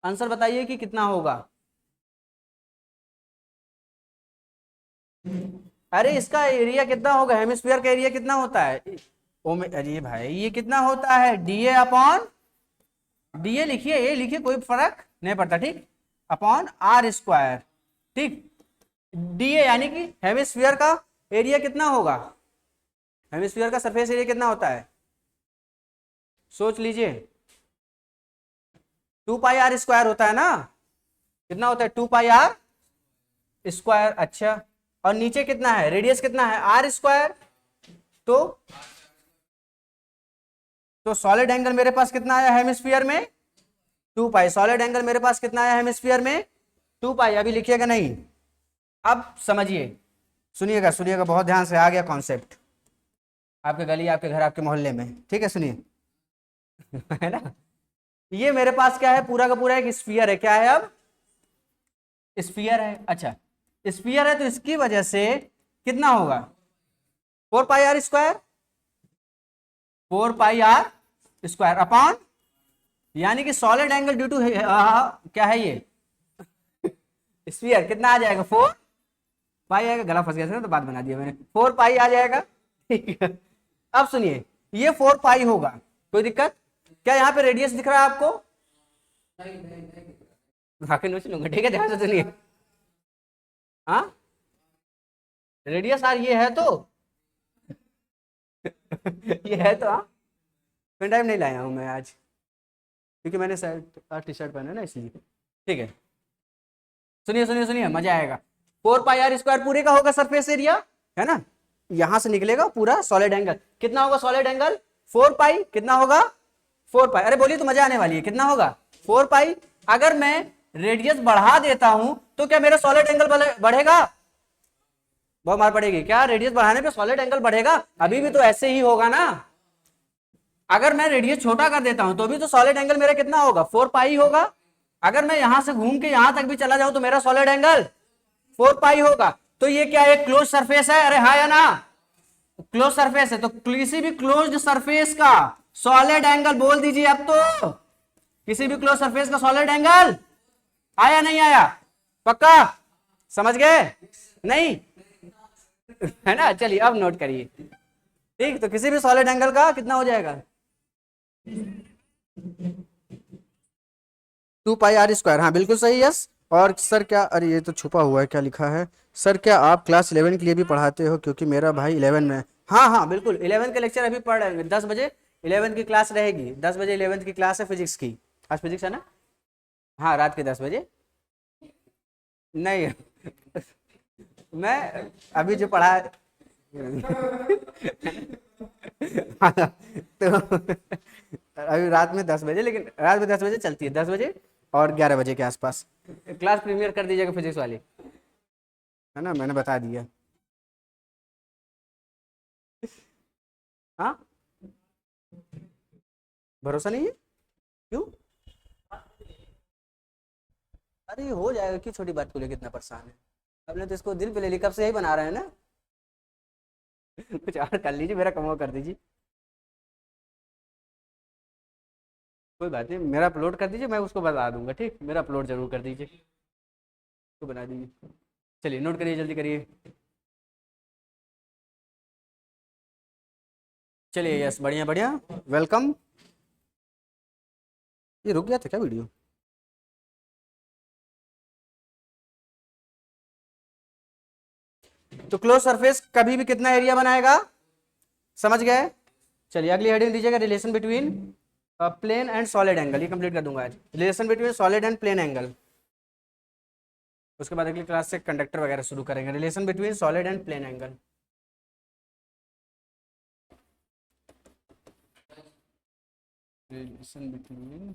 आंसर बताइए कि कितना होगा। अरे इसका एरिया कितना होगा, हेमिस्फीयर का एरिया कितना होता है, अरे भाई ये कितना होता है, D A upon, D A लिखिए, ए लिखिए, कोई फर्क नहीं पड़ता, ठीक, अपॉन आर स्क्वायर, ठीक। डी ए यानी कि हेमिस्फीयर का एरिया कितना होगा, हेमिस्फीयर का सरफेस एरिया कितना होता है, सोच लीजिए, 2 पाई आर स्क्वायर होता है ना, कितना होता है, 2 पाई आर स्क्वायर। अच्छा, और नीचे कितना है, रेडियस कितना है, आर स्क्वायर, तो तो सॉलिड एंगल मेरे पास कितना आया हेमिस्फीयर में 2 पाई। सॉलिड एंगल मेरे पास कितना आया हेमिस्फीयर में 2 पाई। अभी लिखिएगा नहीं, अब समझिए, सुनिएगा सुनिएगा बहुत ध्यान से, आ गया कॉन्सेप्ट आपके गली, आपके घर, आपके मोहल्ले में, ठीक है, सुनिए। है ना, ये मेरे पास क्या है, पूरा का पूरा एक स्फीयर है। क्या है अब, स्फीयर है। अच्छा, स्फीयर है तो इसकी वजह से कितना होगा 4 pi R square, 4 pi R square upon, यानी कि सॉलिड एंगल ड्यू टू क्या है ये स्फीयर, कितना आ जाएगा 4 पाई आएगा। गला फंस गया था तो बात बना दिया मैंने, 4 पाई आ जाएगा। ठीक है, अब सुनिए, ये 4 पाई होगा, कोई दिक्कत क्या? यहाँ पे रेडियस दिख रहा है आपको? नहीं नोच लूंगा, ठीक है, ध्यान से सुनिए। हाँ, रेडियस आर ये है तो ये है तो, हाँ, पेन ड्राइव नहीं लाया हूं मैं आज, क्योंकि मैंने शर्ट टी शर्ट पहना ना, इसलिए। ठीक है, सुनिए सुनिए सुनिए, मजा आएगा। 4 पाई आर स्क्वायर पूरे का होगा सरफेस एरिया, है ना, यहां से निकलेगा पूरा सॉलिड एंगल। कितना होगा सॉलिड एंगल 4 पाई, कितना होगा 4 पाई। अरे बोलिए तो मजा आने वाली है, कितना होगा 4 पाई। अगर मैं रेडियस बढ़ा देता हूं तो क्या मेरा सॉलिड एंगल बढ़ेगा? बहुत मार पड़ेगी क्या? रेडियस बढ़ाने पे सॉलिड एंगल बढ़ेगा? अभी भी तो ऐसे ही होगा ना। अगर मैं रेडियस छोटा कर देता हूं तो भी तो सॉलिड एंगल मेरा कितना होगा 4 पाई होगा। अगर मैं यहां से घूम के यहां तक भी चला जाऊं तो मेरा सॉलिड एंगल 4 पाई होगा। तो ये क्या एक क्लोज सरफेस है? अरे हाँ या ना, क्लोज सरफेस है। तो किसी भी क्लोज्ड सरफेस का सॉलिड एंगल बोल दीजिए अब तो, किसी भी क्लोज सरफेस का सॉलिड एंगल आया नहीं आया? पक्का समझ गए? नहीं है ना, चलिए अब नोट करिए। ठीक, तो किसी भी सॉलिड एंगल का कितना हो जाएगा 2 पाई आर स्क्वायर। हाँ बिल्कुल सही, यस। और सर क्या, अरे ये तो छुपा हुआ है, क्या लिखा है? सर क्या आप क्लास 11 के लिए भी पढ़ाते हो? क्योंकि मेरा भाई 11 में। हाँ हाँ बिल्कुल, 11 के लेक्चर अभी पढ़ रहे हैं, 10 बजे 11 की क्लास रहेगी, 10 बजे 11 की क्लास है फिजिक्स की। आज फिजिक्स है ना? हाँ, रात के 10 बजे। नहीं मैं अभी जो पढ़ा तो अभी रात में 10 बजे, लेकिन रात में 10 बजे चलती है, 10 बजे और 11 बजे के आसपास क्लास प्रीमियर कर दीजिएगा फिजिक्स वाली, है ना, मैंने बता दिया। हाँ, भरोसा नहीं है? क्यों? अरे हो जाएगा, क्यों छोटी बात को लेकर इतना परेशान है? आपने तो इसको दिल पे ले लिया, कब से यही बना रहे हैं ना। कुछ और कर लीजिए, मेरा कमाओ कर दीजिए, कोई बात नहीं, मेरा अपलोड कर दीजिए, मैं उसको बता दूंगा। ठीक, मेरा अपलोड जरूर कर दीजिए, तो बना दीजिए। चलिए नोट करिए, जल्दी करिए। चलिए, यस, बढ़िया बढ़िया, वेलकम। ये रुक गया था क्या वीडियो? तो क्लोज सरफेस कभी भी कितना एरिया बनाएगा, समझ गए? चलिए अगली हेडिंग दीजिएगा, relation between plane and solid angle. ये कंप्लीट कर दूंगा आज, relation between solid and plane angle. उसके बाद अगली क्लास से कंडक्टर वगैरह शुरू करेंगे। Relation between solid and plane angle. Relation between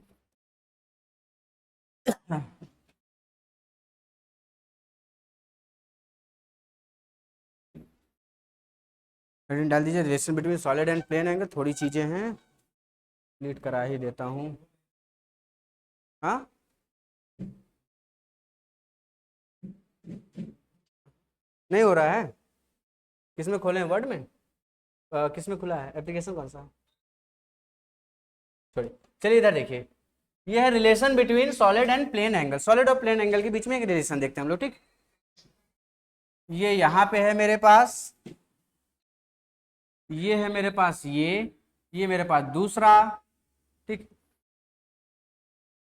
heading डाल दीजिए, relation between solid and plane angle. थोड़ी चीजें हैं, नीट करा ही देता हूँ। हाँ, नहीं हो रहा है? किसमें खोले हैं, वर्ड में? किसमें खुला है एप्लीकेशन, कौन सा? छोड़िए, चलिए इधर देखिए, ये है relation between solid and plane angle. Solid और प्लेन एंगल के बीच में एक रिलेशन देखते हैं हम लोग। ठीक, ये यहाँ पे है मेरे पास, ये है मेरे पास, ये मेरे पास दूसरा। ठीक,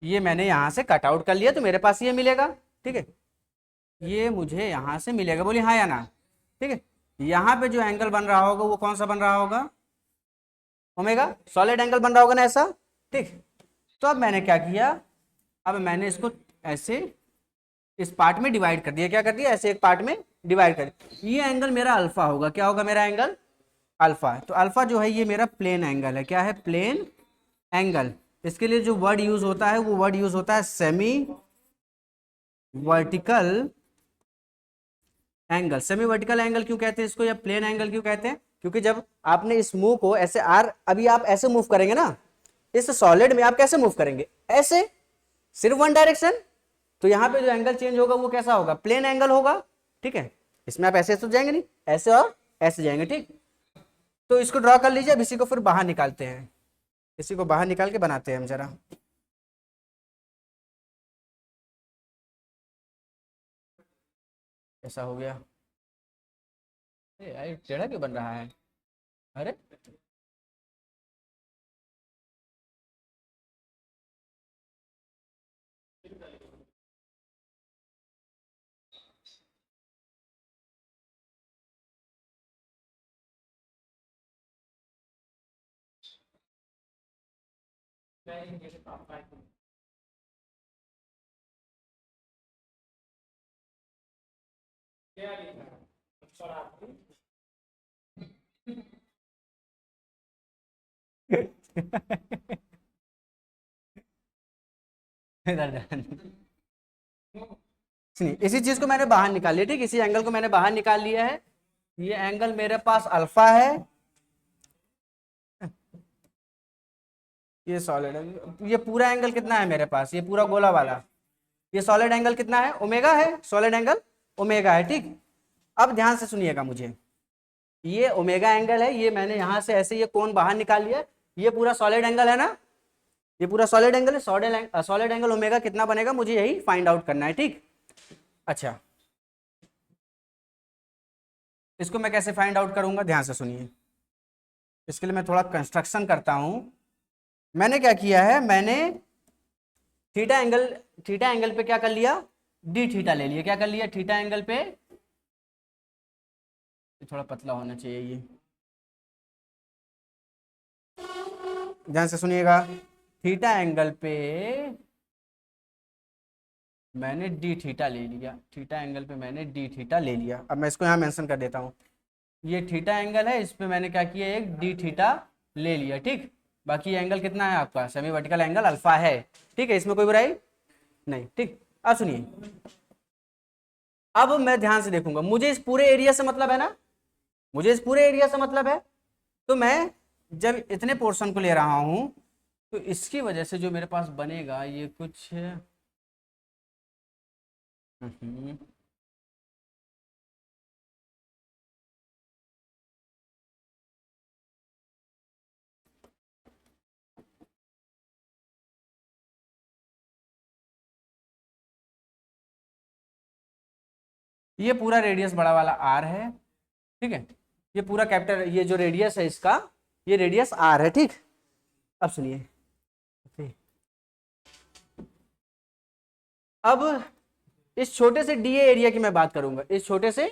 ये मैंने यहां से कट आउट कर लिया तो मेरे पास ये मिलेगा। ठीक है, ये मुझे यहां से मिलेगा, बोलिए हाँ या ना। ठीक है, यहाँ पे जो एंगल बन रहा होगा वो कौन सा बन रहा होगा, ओमेगा, सॉलिड एंगल बन रहा होगा ना ऐसा। ठीक, तो अब मैंने क्या किया, अब मैंने इसको ऐसे इस पार्ट में डिवाइड कर दिया। क्या कर दिया, ऐसे एक पार्ट में डिवाइड कर दिया। ये एंगल मेरा अल्फा होगा, क्या होगा मेरा एंगल अल्फा है। तो अल्फा जो है ये मेरा प्लेन एंगल है। क्या है, प्लेन एंगल, इसके लिए जो वर्ड यूज होता है वो वर्ड यूज होता है semi vertical angle. Semi vertical angle क्यों कहते हैं इसको, या प्लेन एंगल क्यों कहते हैं? क्योंकि जब आपने इस मूव को ऐसे आर, अभी आप ऐसे मूव करेंगे ना, इस सॉलिड में आप कैसे मूव करेंगे, ऐसे, सिर्फ वन डायरेक्शन। तो यहाँ पे जो एंगल चेंज होगा वो कैसा होगा, प्लेन एंगल होगा। ठीक है, इसमें आप ऐसे तो जाएंगे नहीं, ऐसे और ऐसे जाएंगे। ठीक, तो इसको ड्रॉ कर लीजिए। अब इसी को फिर बाहर निकालते हैं, इसी को बाहर निकाल के बनाते हैं हम जरा। ऐसा हो गया। यार टेढ़ा क्यों बन रहा है? अरे सुनिए, इसी चीज को मैंने बाहर निकाल लिया। ठीक, इसी एंगल को मैंने बाहर निकाल लिया है। ये एंगल मेरे पास अल्फा है, ये सॉलिड है। ये पूरा एंगल कितना है मेरे पास, ये पूरा गोला वाला, ये सॉलिड एंगल कितना है, ओमेगा है, सॉलिड एंगल ओमेगा है। ठीक, अब ध्यान से सुनिएगा मुझे, ये ओमेगा एंगल है, ये मैंने यहां से ऐसे ये कोण बाहर निकाल लिया। ये पूरा सॉलिड एंगल है ना, ये पूरा सॉलिड एंगल है। सॉलिड एंगल ओमेगा कितना बनेगा, मुझे यही फाइंड आउट करना है। ठीक, अच्छा, इसको मैं कैसे फाइंड आउट करूंगा, ध्यान से सुनिए। इसके लिए मैं थोड़ा कंस्ट्रक्शन करता हूं। मैंने क्या किया है, मैंने थीटा एंगल पे क्या कर लिया, डी थीटा ले लिया। क्या कर लिया, थीटा एंगल पे, थोड़ा पतला होना चाहिए ये, ध्यान से सुनिएगा। थीटा एंगल पे मैंने डी थीटा ले लिया, थीटा एंगल पे मैंने डी थीटा ले लिया। अब मैं इसको यहाँ मेंशन कर देता हूँ, ये थीटा एंगल है, इस पे मैंने क्या किया, एक डी थीटा ले लिया। ठीक, बाकी एंगल कितना है आपका, सेमी वर्टिकल एंगल अल्फा है। ठीक है, इसमें कोई बुराई नहीं। ठीक, अब सुनिए, अब मैं ध्यान से देखूंगा, मुझे इस पूरे एरिया से मतलब है ना, मुझे इस पूरे एरिया से मतलब है। तो मैं जब इतने पोर्शन को ले रहा हूं, तो इसकी वजह से जो मेरे पास बनेगा ये कुछ ये पूरा रेडियस बड़ा वाला आर है। ठीक है, ये पूरा कैपिटल, ये जो रेडियस है इसका, ये रेडियस आर है। ठीक, अब सुनिए, अब इस छोटे से डीए एरिया की मैं बात करूंगा, इस छोटे से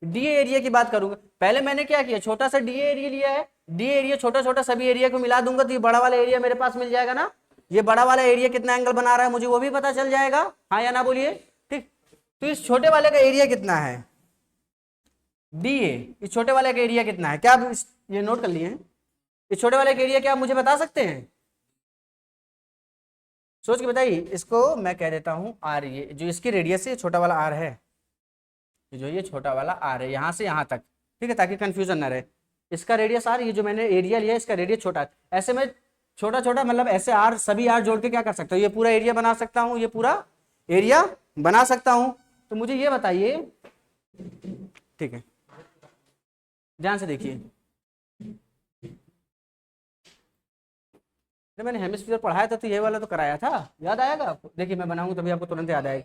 डीए एरिया की बात करूंगा। पहले मैंने क्या किया, छोटा सा डीए एरिया लिया है, डीए एरिया छोटा छोटा सभी एरिया को मिला दूंगा तो ये बड़ा वाला एरिया मेरे पास मिल जाएगा ना। ये बड़ा वाला एरिया कितना एंगल बना रहा है मुझे वो भी पता चल जाएगा, हाँ या ना बोलिए। ठीक, तो इस छोटे वाले का एरिया कितना है, डीए, इस छोटे वाले का एरिया कितना है, क्या आप ये नोट कर लिए हैं, इस छोटे वाले का एरिया क्या आप मुझे बता सकते हैं, सोच के बताइए। इसको मैं कह देता हूं आर, ये जो इसकी रेडियस है, छोटा वाला आर है, जो ये छोटा वाला आर है यहाँ से यहाँ तक। ठीक है, ताकि कंफ्यूजन ना रहे, इसका रेडियस आर, ये जो मैंने एरिया लिया इसका रेडियस छोटा है। ऐसे में छोटा छोटा मतलब ऐसे आर, सभी आर जोड़ के क्या कर सकता हूँ, ये पूरा एरिया बना सकता हूँ, ये पूरा एरिया बना सकता हूँ। तो मुझे ये बताइए, ठीक है, ध्यान से देखिए, जब मैंने हेमिस्फीयर पढ़ाया था तो ये वाला तो कराया था, याद आएगा आपको, देखिए मैं बनाऊंगा तभी आपको तुरंत याद आएगा।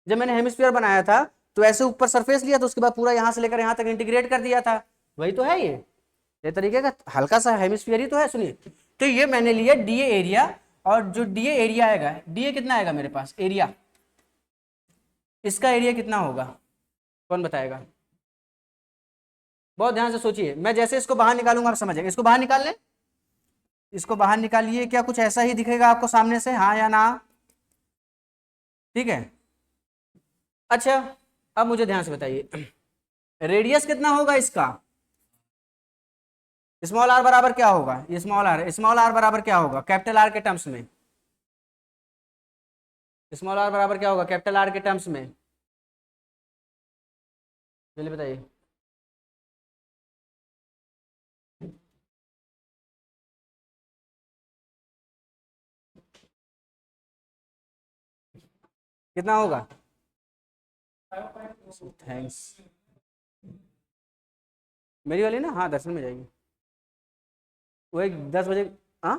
जब मैंने हेमिस्फीयर बनाया था तो ऐसे ऊपर सरफेस लिया, तो उसके बाद पूरा यहाँ से लेकर यहाँ तक इंटीग्रेट कर दिया था, वही तो है ये तरीके का हल्का सा हेमिस्फीयर ही तो है। सुनिए, तो ये मैंने लिया डीए एरिया, और जो डीए एरिया आएगा, डीए कितना आएगा मेरे पास एरिया, इसका एरिया कितना होगा, कौन बताएगा, बहुत ध्यान से सोचिए। मैं जैसे इसको बाहर निकालूंगा आप समझेंगे, इसको बाहर निकाल लें, इसको बाहर निकालिए, क्या कुछ ऐसा ही दिखेगा आपको सामने से, हाँ या ना, ठीक है। अच्छा, अब मुझे ध्यान से बताइए, रेडियस कितना होगा इसका, स्मॉल आर बराबर क्या होगा, ये स्मॉल आर बराबर क्या होगा कैपिटल आर के टर्म्स में, स्मॉल आर बराबर क्या होगा कैपिटल आर के टर्म्स में, चलिए बताइए। कितना होगा, थैंक्स, मेरी वाली ना, हाँ दर्शन में जाएगी, वो एक 10 बजे, हाँ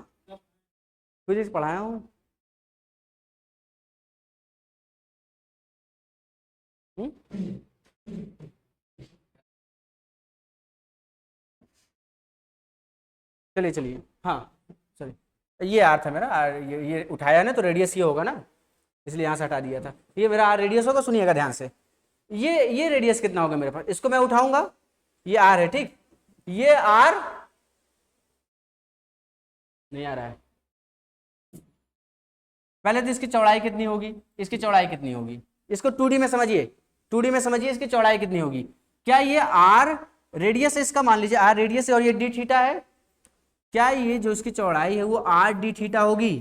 फिजिक्स पढ़ाया हूँ। हम्म? चलिए चलिए, हाँ चलिए, ये आर था मेरा आर, ये उठाया ना तो रेडियस ये होगा ना, इसलिए यहाँ से हटा दिया था, ये मेरा आर रेडियस होगा, सुनिएगा ध्यान से, ये रेडियस कितना होगा मेरे पास, इसको मैं उठाऊंगा, ये आर है ठीक, ये आर नहीं आ रहा है, पहले तो इसकी चौड़ाई कितनी होगी, इसकी चौड़ाई कितनी होगी, इसको 2D में समझिए, 2D में समझिए इसकी चौड़ाई कितनी होगी, क्या ये आर रेडियस है इसका, मान लीजिए आर रेडियस है और ये डी थीटा है, क्या ये जो इसकी चौड़ाई है वो आर डी थीटा होगी,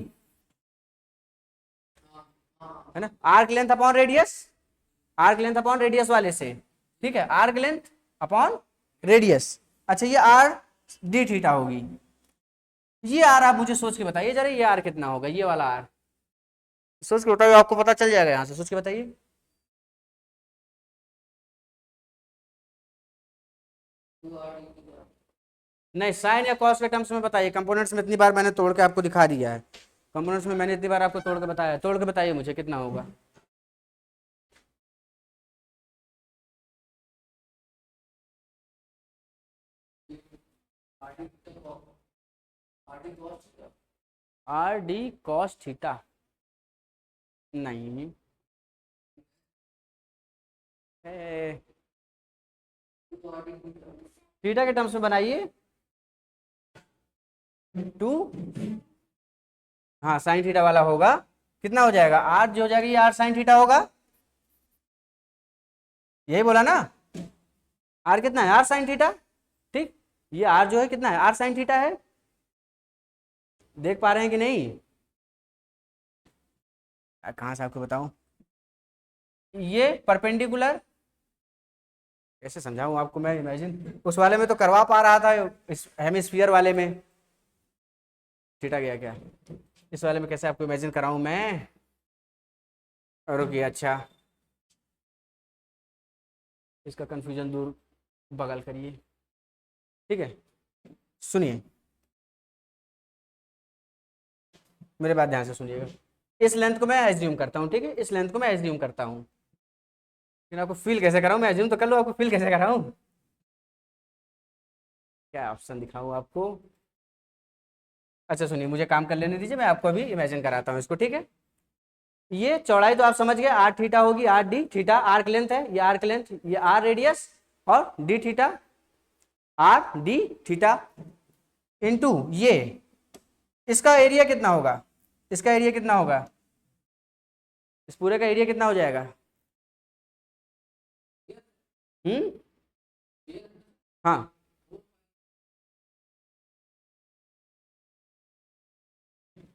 है ना, arc length upon radius, arc length upon radius वाले से, ठीक है, आर्क लेंथ अपॉन रेडियस, अच्छा ये आर डी थीटा होगी, ये आर आप मुझे सोच के बताइए जरा, ये आर कितना होगा, ये वाला आर सोच के बताइए, आपको पता चल जाएगा, यहां से सोच के बताइए। नहीं साइन या कॉस के टर्म्स में बताइए, कंपोनेंट्स में इतनी बार मैंने तोड़ के आपको दिखा दिया है, कंपोनेंट्स में मैंने इतनी बार आपको तोड़ के बताया, तोड़ के बताइए मुझे कितना होगा, आर डी कॉस थीटा, नहीं थीटा के टर्म्स में बनाइए, 2, हाँ साइन थीटा वाला होगा, कितना हो जाएगा आर जो हो जाएगा, ये आर साइन थीटा होगा, यही बोला ना, आर कितना है आर साइन थीटा, ठीक, ये आर जो है कितना है आर साइन थीटा है, देख पा रहे हैं कि नहीं, कहाँ से आपको बताऊं, ये परपेंडिकुलर, कैसे समझाऊं आपको मैं, इमेजिन उस वाले में तो करवा पा रहा था, इस हेमिस्फीयर वाले में थीटा गया क्या, इस वाले में कैसे आपको इमेजिन कराऊं मैं, रुकिए, अच्छा इसका कंफ्यूजन दूर बगल करिए, ठीक है, सुनिए मेरे बात ध्यान से सुनिएगा, इस लेंथ को मैं एज्यूम करता हूँ, ठीक है, इस लेंथ को मैं एज्यूम करता हूँ, लेकिन आपको फील कैसे कराऊं, मैं एज्यूम तो कर लो, आपको फील कैसे कराऊं, क्या ऑप्शन दिखाऊं आपको, अच्छा सुनिए मुझे काम कर लेने दीजिए, मैं आपको अभी इमेजिन कराता हूँ इसको, ठीक है, ये चौड़ाई तो आप समझ गए आर थीटा होगी, r D theta arc length है, ये आर्क लेंथ, ये आर रेडियस, और D theta R D theta into ये, इसका एरिया कितना होगा, इसका एरिया कितना होगा, इस पूरे का एरिया कितना हो जाएगा, हम्म, हाँ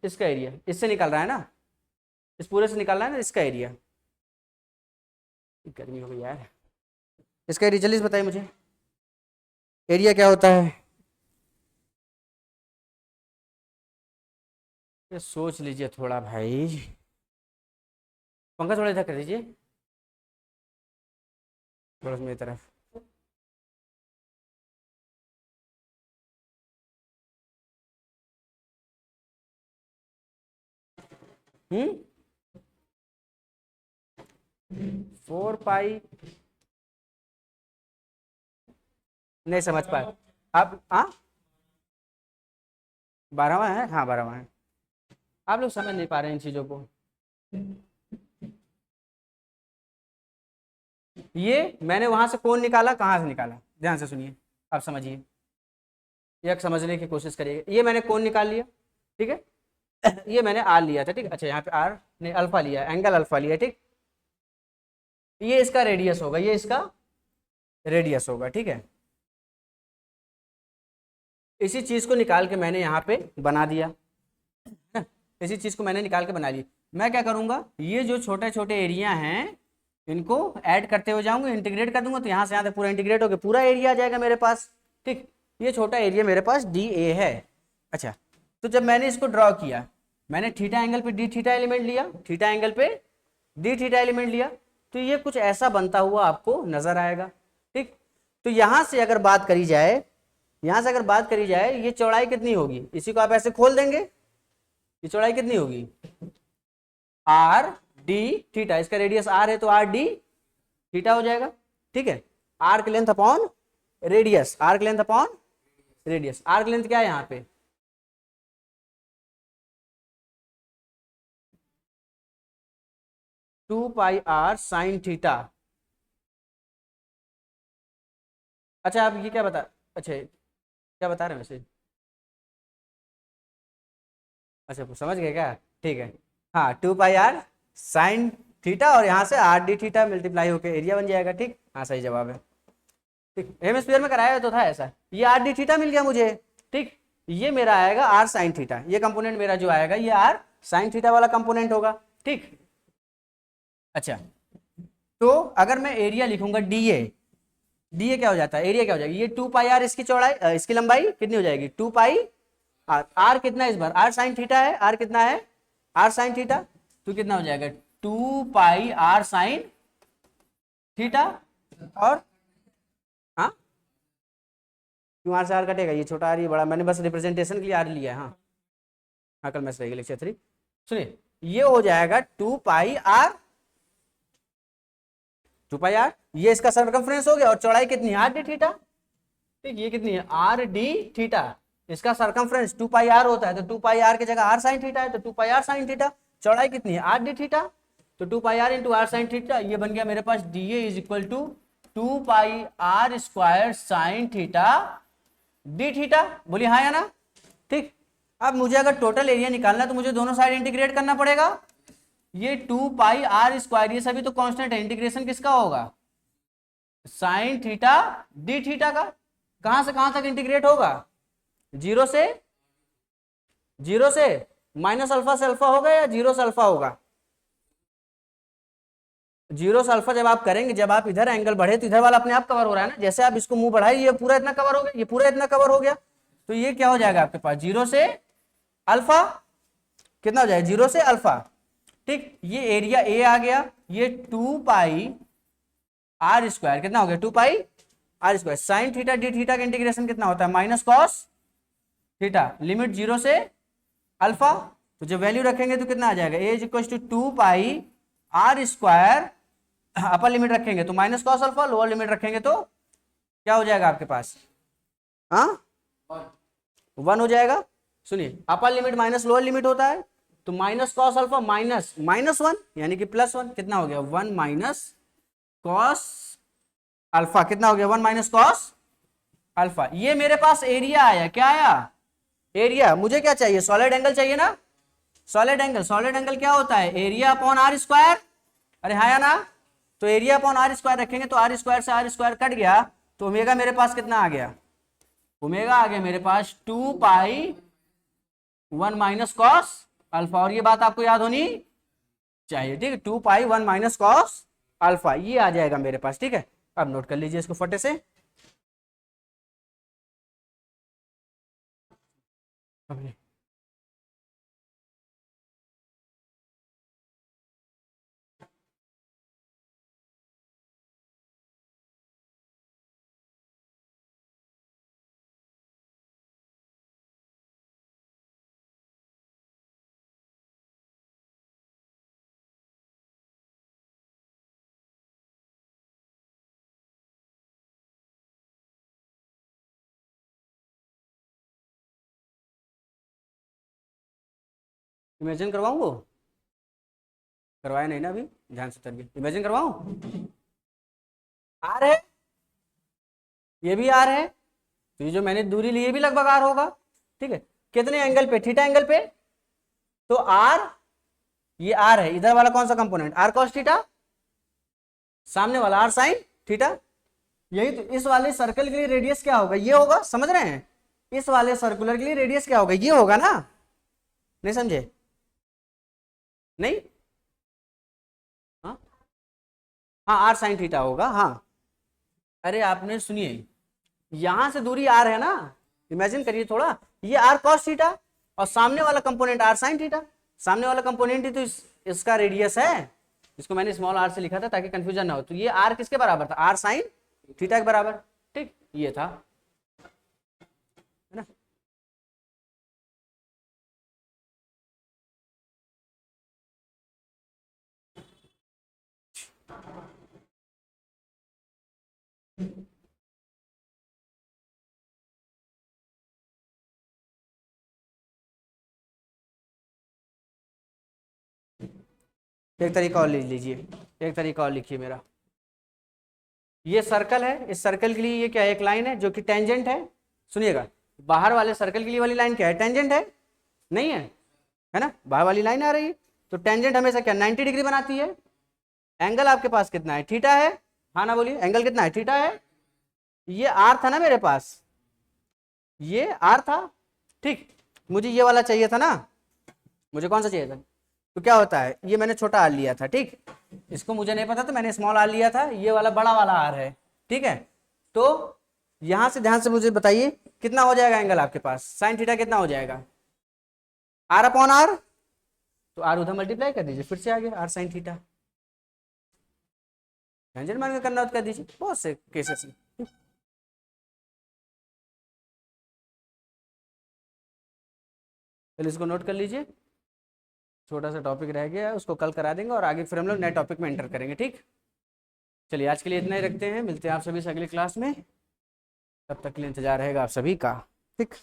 इसका एरिया इससे निकल रहा है ना, इस पूरे से निकल रहा है ना इसका एरिया, गर्मी हो गई यार, इसका एरिया जल्दी से बताइए मुझे, एरिया क्या होता है, ये सोच लीजिए थोड़ा भाई, पंखा थोड़ा इधर कर दीजिए, थोड़ा सा मेरी तरफ, हम्म, 4 पाई, नहीं समझ पाए आप, हाँ 12वां है, हाँ 12वां है, आप लोग समझ नहीं पा रहे हैं इन चीजों को, ये मैंने वहां से कोण निकाला, कहाँ से निकाला ध्यान से सुनिए, आप समझिए, ये समझने की कोशिश करिएगा, ये मैंने कोण निकाल लिया, ठीक है, ये मैंने आर लिया था, ठीक, अच्छा यहाँ पे आर ने अल्फा लिया, एंगल अल्फा लिया, ठीक, ये इसका रेडियस होगा, ये इसका रेडियस होगा, ठीक है, इसी चीज को निकाल के मैंने यहाँ पे बना दिया, इसी चीज को मैंने निकाल के बना ली। मैं क्या करूंगा, ये जो छोटे छोटे एरिया हैं इनको ऐड करते हुए जाऊंगा, इंटीग्रेट कर दूंगा, तो यहाँ से यहाँ तक पूरा इंटीग्रेट होकर पूरा एरिया आ जाएगा मेरे पास। ठीक, ये छोटा एरिया मेरे पास डी ए है। अच्छा, तो जब मैंने इसको ड्रॉ किया, मैंने थीटा एंगल पे डी थीटा एलिमेंट लिया, थीटा एंगल पे डी थीटा एलिमेंट लिया, तो ये कुछ ऐसा बनता हुआ आपको नजर आएगा। ठीक, तो यहां से अगर बात करी जाए, यहां से अगर बात करी जाए, ये चौड़ाई कितनी होगी, इसी को आप ऐसे खोल देंगे, ये चौड़ाई कितनी होगी, आर डी थीटा, इसका रेडियस आर है तो आर डी थीटा हो जाएगा। ठीक है, arc length upon radius, arc length upon radius, arc length क्या है यहाँ पे, two pi are sine theta. अच्छा आप ये क्या बता, अच्छा क्या बता रहे हैं वैसे, अच्छा समझ गए क्या, ठीक है। हाँ, two pi are sine theta और यहाँ से आर डी थीटा मल्टीप्लाई होकर एरिया बन जाएगा। ठीक, हाँ सही जवाब है। ठीक, हेमिस्फीयर में कराया तो था ऐसा, ये आर डी थीटा मिल गया मुझे। ठीक, ये मेरा आएगा आर साइन थीटा, ये कंपोनेंट मेरा जो आएगा ये आर साइन थीटा वाला कंपोनेंट होगा। ठीक, अच्छा तो अगर मैं एरिया लिखूंगा डी ए, डी ए क्या हो जाता है, एरिया क्या हो जाएगा, ये टू पाई आर इसकी चौड़ाई, इसकी लंबाई कितनी हो जाएगी, टू पाई आर, आर कितना है इस बार, आर साइन थीटा है, आर कितना है, आर साइन थीटा, तो कितना हो जाएगा, two pi are sine theta. और हाँ क्यों आर से आर कटेगा, ये छोटा आर ये बड़ा, मैंने बस रिप्रेजेंटेशन के लिए आर लिया है। हाँ हाँ कल मैच रहेगी लेक्चर 3। सुनिए ये हो जाएगा two pi r, two pi r, ये इसका सर्कमफ्रेंस हो गया, और चौड़ाई कितनी है, आर डी थीटा। ठीक, ये कितनी है, आर डी थीटा, इसका सर्कमफ्रेंस टू पाई आर होता है, तो टू पाई आर की जगह आर साइन थीटा है, तो two pi are sine theta, चौड़ाई कितनी है, आर डी थीटा, तो two pi R into R sine theta, ये बन गया मेरे पास D A is equal to two pi R square sine theta D theta. बोलिए हाँ या ना। ठीक, अब मुझे अगर टोटल एरिया निकालना है तो मुझे दोनों साइड इंटीग्रेट करना पड़ेगा। ये टू पाई आर स्क्वायर ये सभी तो कांस्टेंट है, इंटीग्रेशन किसका होगा, साइन थीटा डी थीटा का। कहां से कहां तक इंटीग्रेट होगा, जीरो से माइनस अल्फा से अल्फा होगा या जीरो से अल्फा होगा, जीरो से अल्फा जब आप करेंगे, जब आप इधर एंगल बढ़े तो इधर वाला अपने आप कवर हो रहा है ना, जैसे आप इसको मुंह बढ़ाए ये पूरा इतना कवर हो गया, ये पूरा इतना कवर हो गया, तो ये क्या हो जाएगा आपके पास, जीरो से अल्फा, कितना हो जाएगा, जीरो से अल्फा। ठीक, ये एरिया ए आ गया, ये टू पाई आर स्क्वायर कितना हो गया, two pi R square sine theta D theta का इंटीग्रेशन कितना होता है, minus cos theta, limit zero से अल्फा, तो जब वैल्यू रखेंगे तो कितना आ जाएगा, A is equal to two pi R square, upper limit रखेंगे तो minus cos alpha, lower limit रखेंगे तो क्या हो जाएगा आपके पास, हाँ 1 हो जाएगा। सुनिए upper limit minus lower limit होता है, तो minus cos alpha minus minus 1 यानी कि प्लस 1, कितना हो गया 1 माइनस कॉस अल्फा, कितना हो गया 1 माइनस कॉस अल्फा। ये मेरे पास एरिया आया, क्या आया, एरिया। मुझे क्या चाहिए, सॉलिड एंगल चाहिए ना, सॉलिड एंगल, सॉलिड एंगल क्या होता है, एरिया अपॉन आर स्क्वायर, अरे हाँ या ना, तो एरिया अपॉन आर स्क्वायर रखेंगे तो आर स्क्वायर से आर स्क्वायर कट गया, तो ओमेगा मेरे पास कितना आ गया, ओमेगा आ गया मेरे पास two pi 1 minus cos alpha, और ये बात आपको याद होनी चाहिए। ठीक है, two pi 1 minus cos alpha ये आ जाएगा मेरे पास। ठीक है, अब नोट कर लीजिए इसको फटे से। इमेजिन करवाऊं, वो करवाया नहीं ना अभी, ध्यान से करिए, इमेजिन करवाऊं, आर है, ये भी आर है, तो ये जो मैंने दूरी ली ये भी लगभग आर होगा। ठीक है, कितने एंगल पे, थीटा एंगल पे, तो आर, ये आर है, इधर वाला कौन सा कंपोनेंट, आर कॉस थीटा, सामने वाला आर साइन थीटा। यही तो इस वाले सर्कल के लिए रेडियस क्या होगा, ये होगा, समझ रहे हैं, इस वाले सर्कुलर के लिए रेडियस क्या होगा, ये होगा ना, नहीं समझे, नहीं, हाँ हाँ आर साइन थीटा होगा, हाँ। अरे आपने सुनिए, यहां से दूरी आर है ना, इमेजिन करिए थोड़ा, ये आर कॉस थीटा और सामने वाला कंपोनेंट आर साइन थीटा, सामने वाला कंपोनेंट ही तो इसका रेडियस है, इसको मैंने स्मॉल आर से लिखा था ताकि कंफ्यूजन ना हो। तो ये आर किसके बराबर था, आर साइन थीटा के बराबर, ठीक, ये था, है ना। एक तरीका और लिख लीजिए, एक तरीका और लिखिए मेरा, ये सर्कल है, इस सर्कल के लिए ये क्या है, एक लाइन है जो कि टेंजेंट है, सुनिएगा, बाहर वाले सर्कल के लिए वाली लाइन क्या है, टेंजेंट है, नहीं है ना, बाहर वाली लाइन आ रही है, तो टेंजेंट हमेशा क्या 90 डिग्री बनाती है, एंगल आपके पास कितना है, थीटा है, हाँ ना बोलिए, एंगल कितना है, थीटा है, ये आर था ना मेरे पास, ये आर था, ठीक, मुझे ये वाला चाहिए था ना, मुझे कौन सा चाहिए था, तो क्या होता है, ये मैंने छोटा आर लिया था, ठीक, इसको मुझे नहीं पता तो मैंने स्मॉल आर लिया था, ये वाला बड़ा वाला आर है, ठीक है, तो यहां से ध्यान से मुझे बताइए कितना हो जाएगा एंगल आपके पास, साइन थीटा कितना हो जाएगा, आर अपॉन आर, तो आर उधर मल्टीप्लाई कर दीजिए, फिर से आ गया आर साइन थीटा, टेंजेंट मान के करना हो तो कर दीजिए, बहुत से केसेस में। चलिए इसको नोट कर लीजिए, छोटा सा टॉपिक रह गया है, उसको कल करा देंगे और आगे फिर हम लोग नए टॉपिक में एंटर करेंगे, ठीक। चलिए आज के लिए इतना ही रखते हैं, मिलते हैं आप सभी से अगली क्लास में, तब तक के लिए इंतजार रहेगा आप सभी का, ठीक।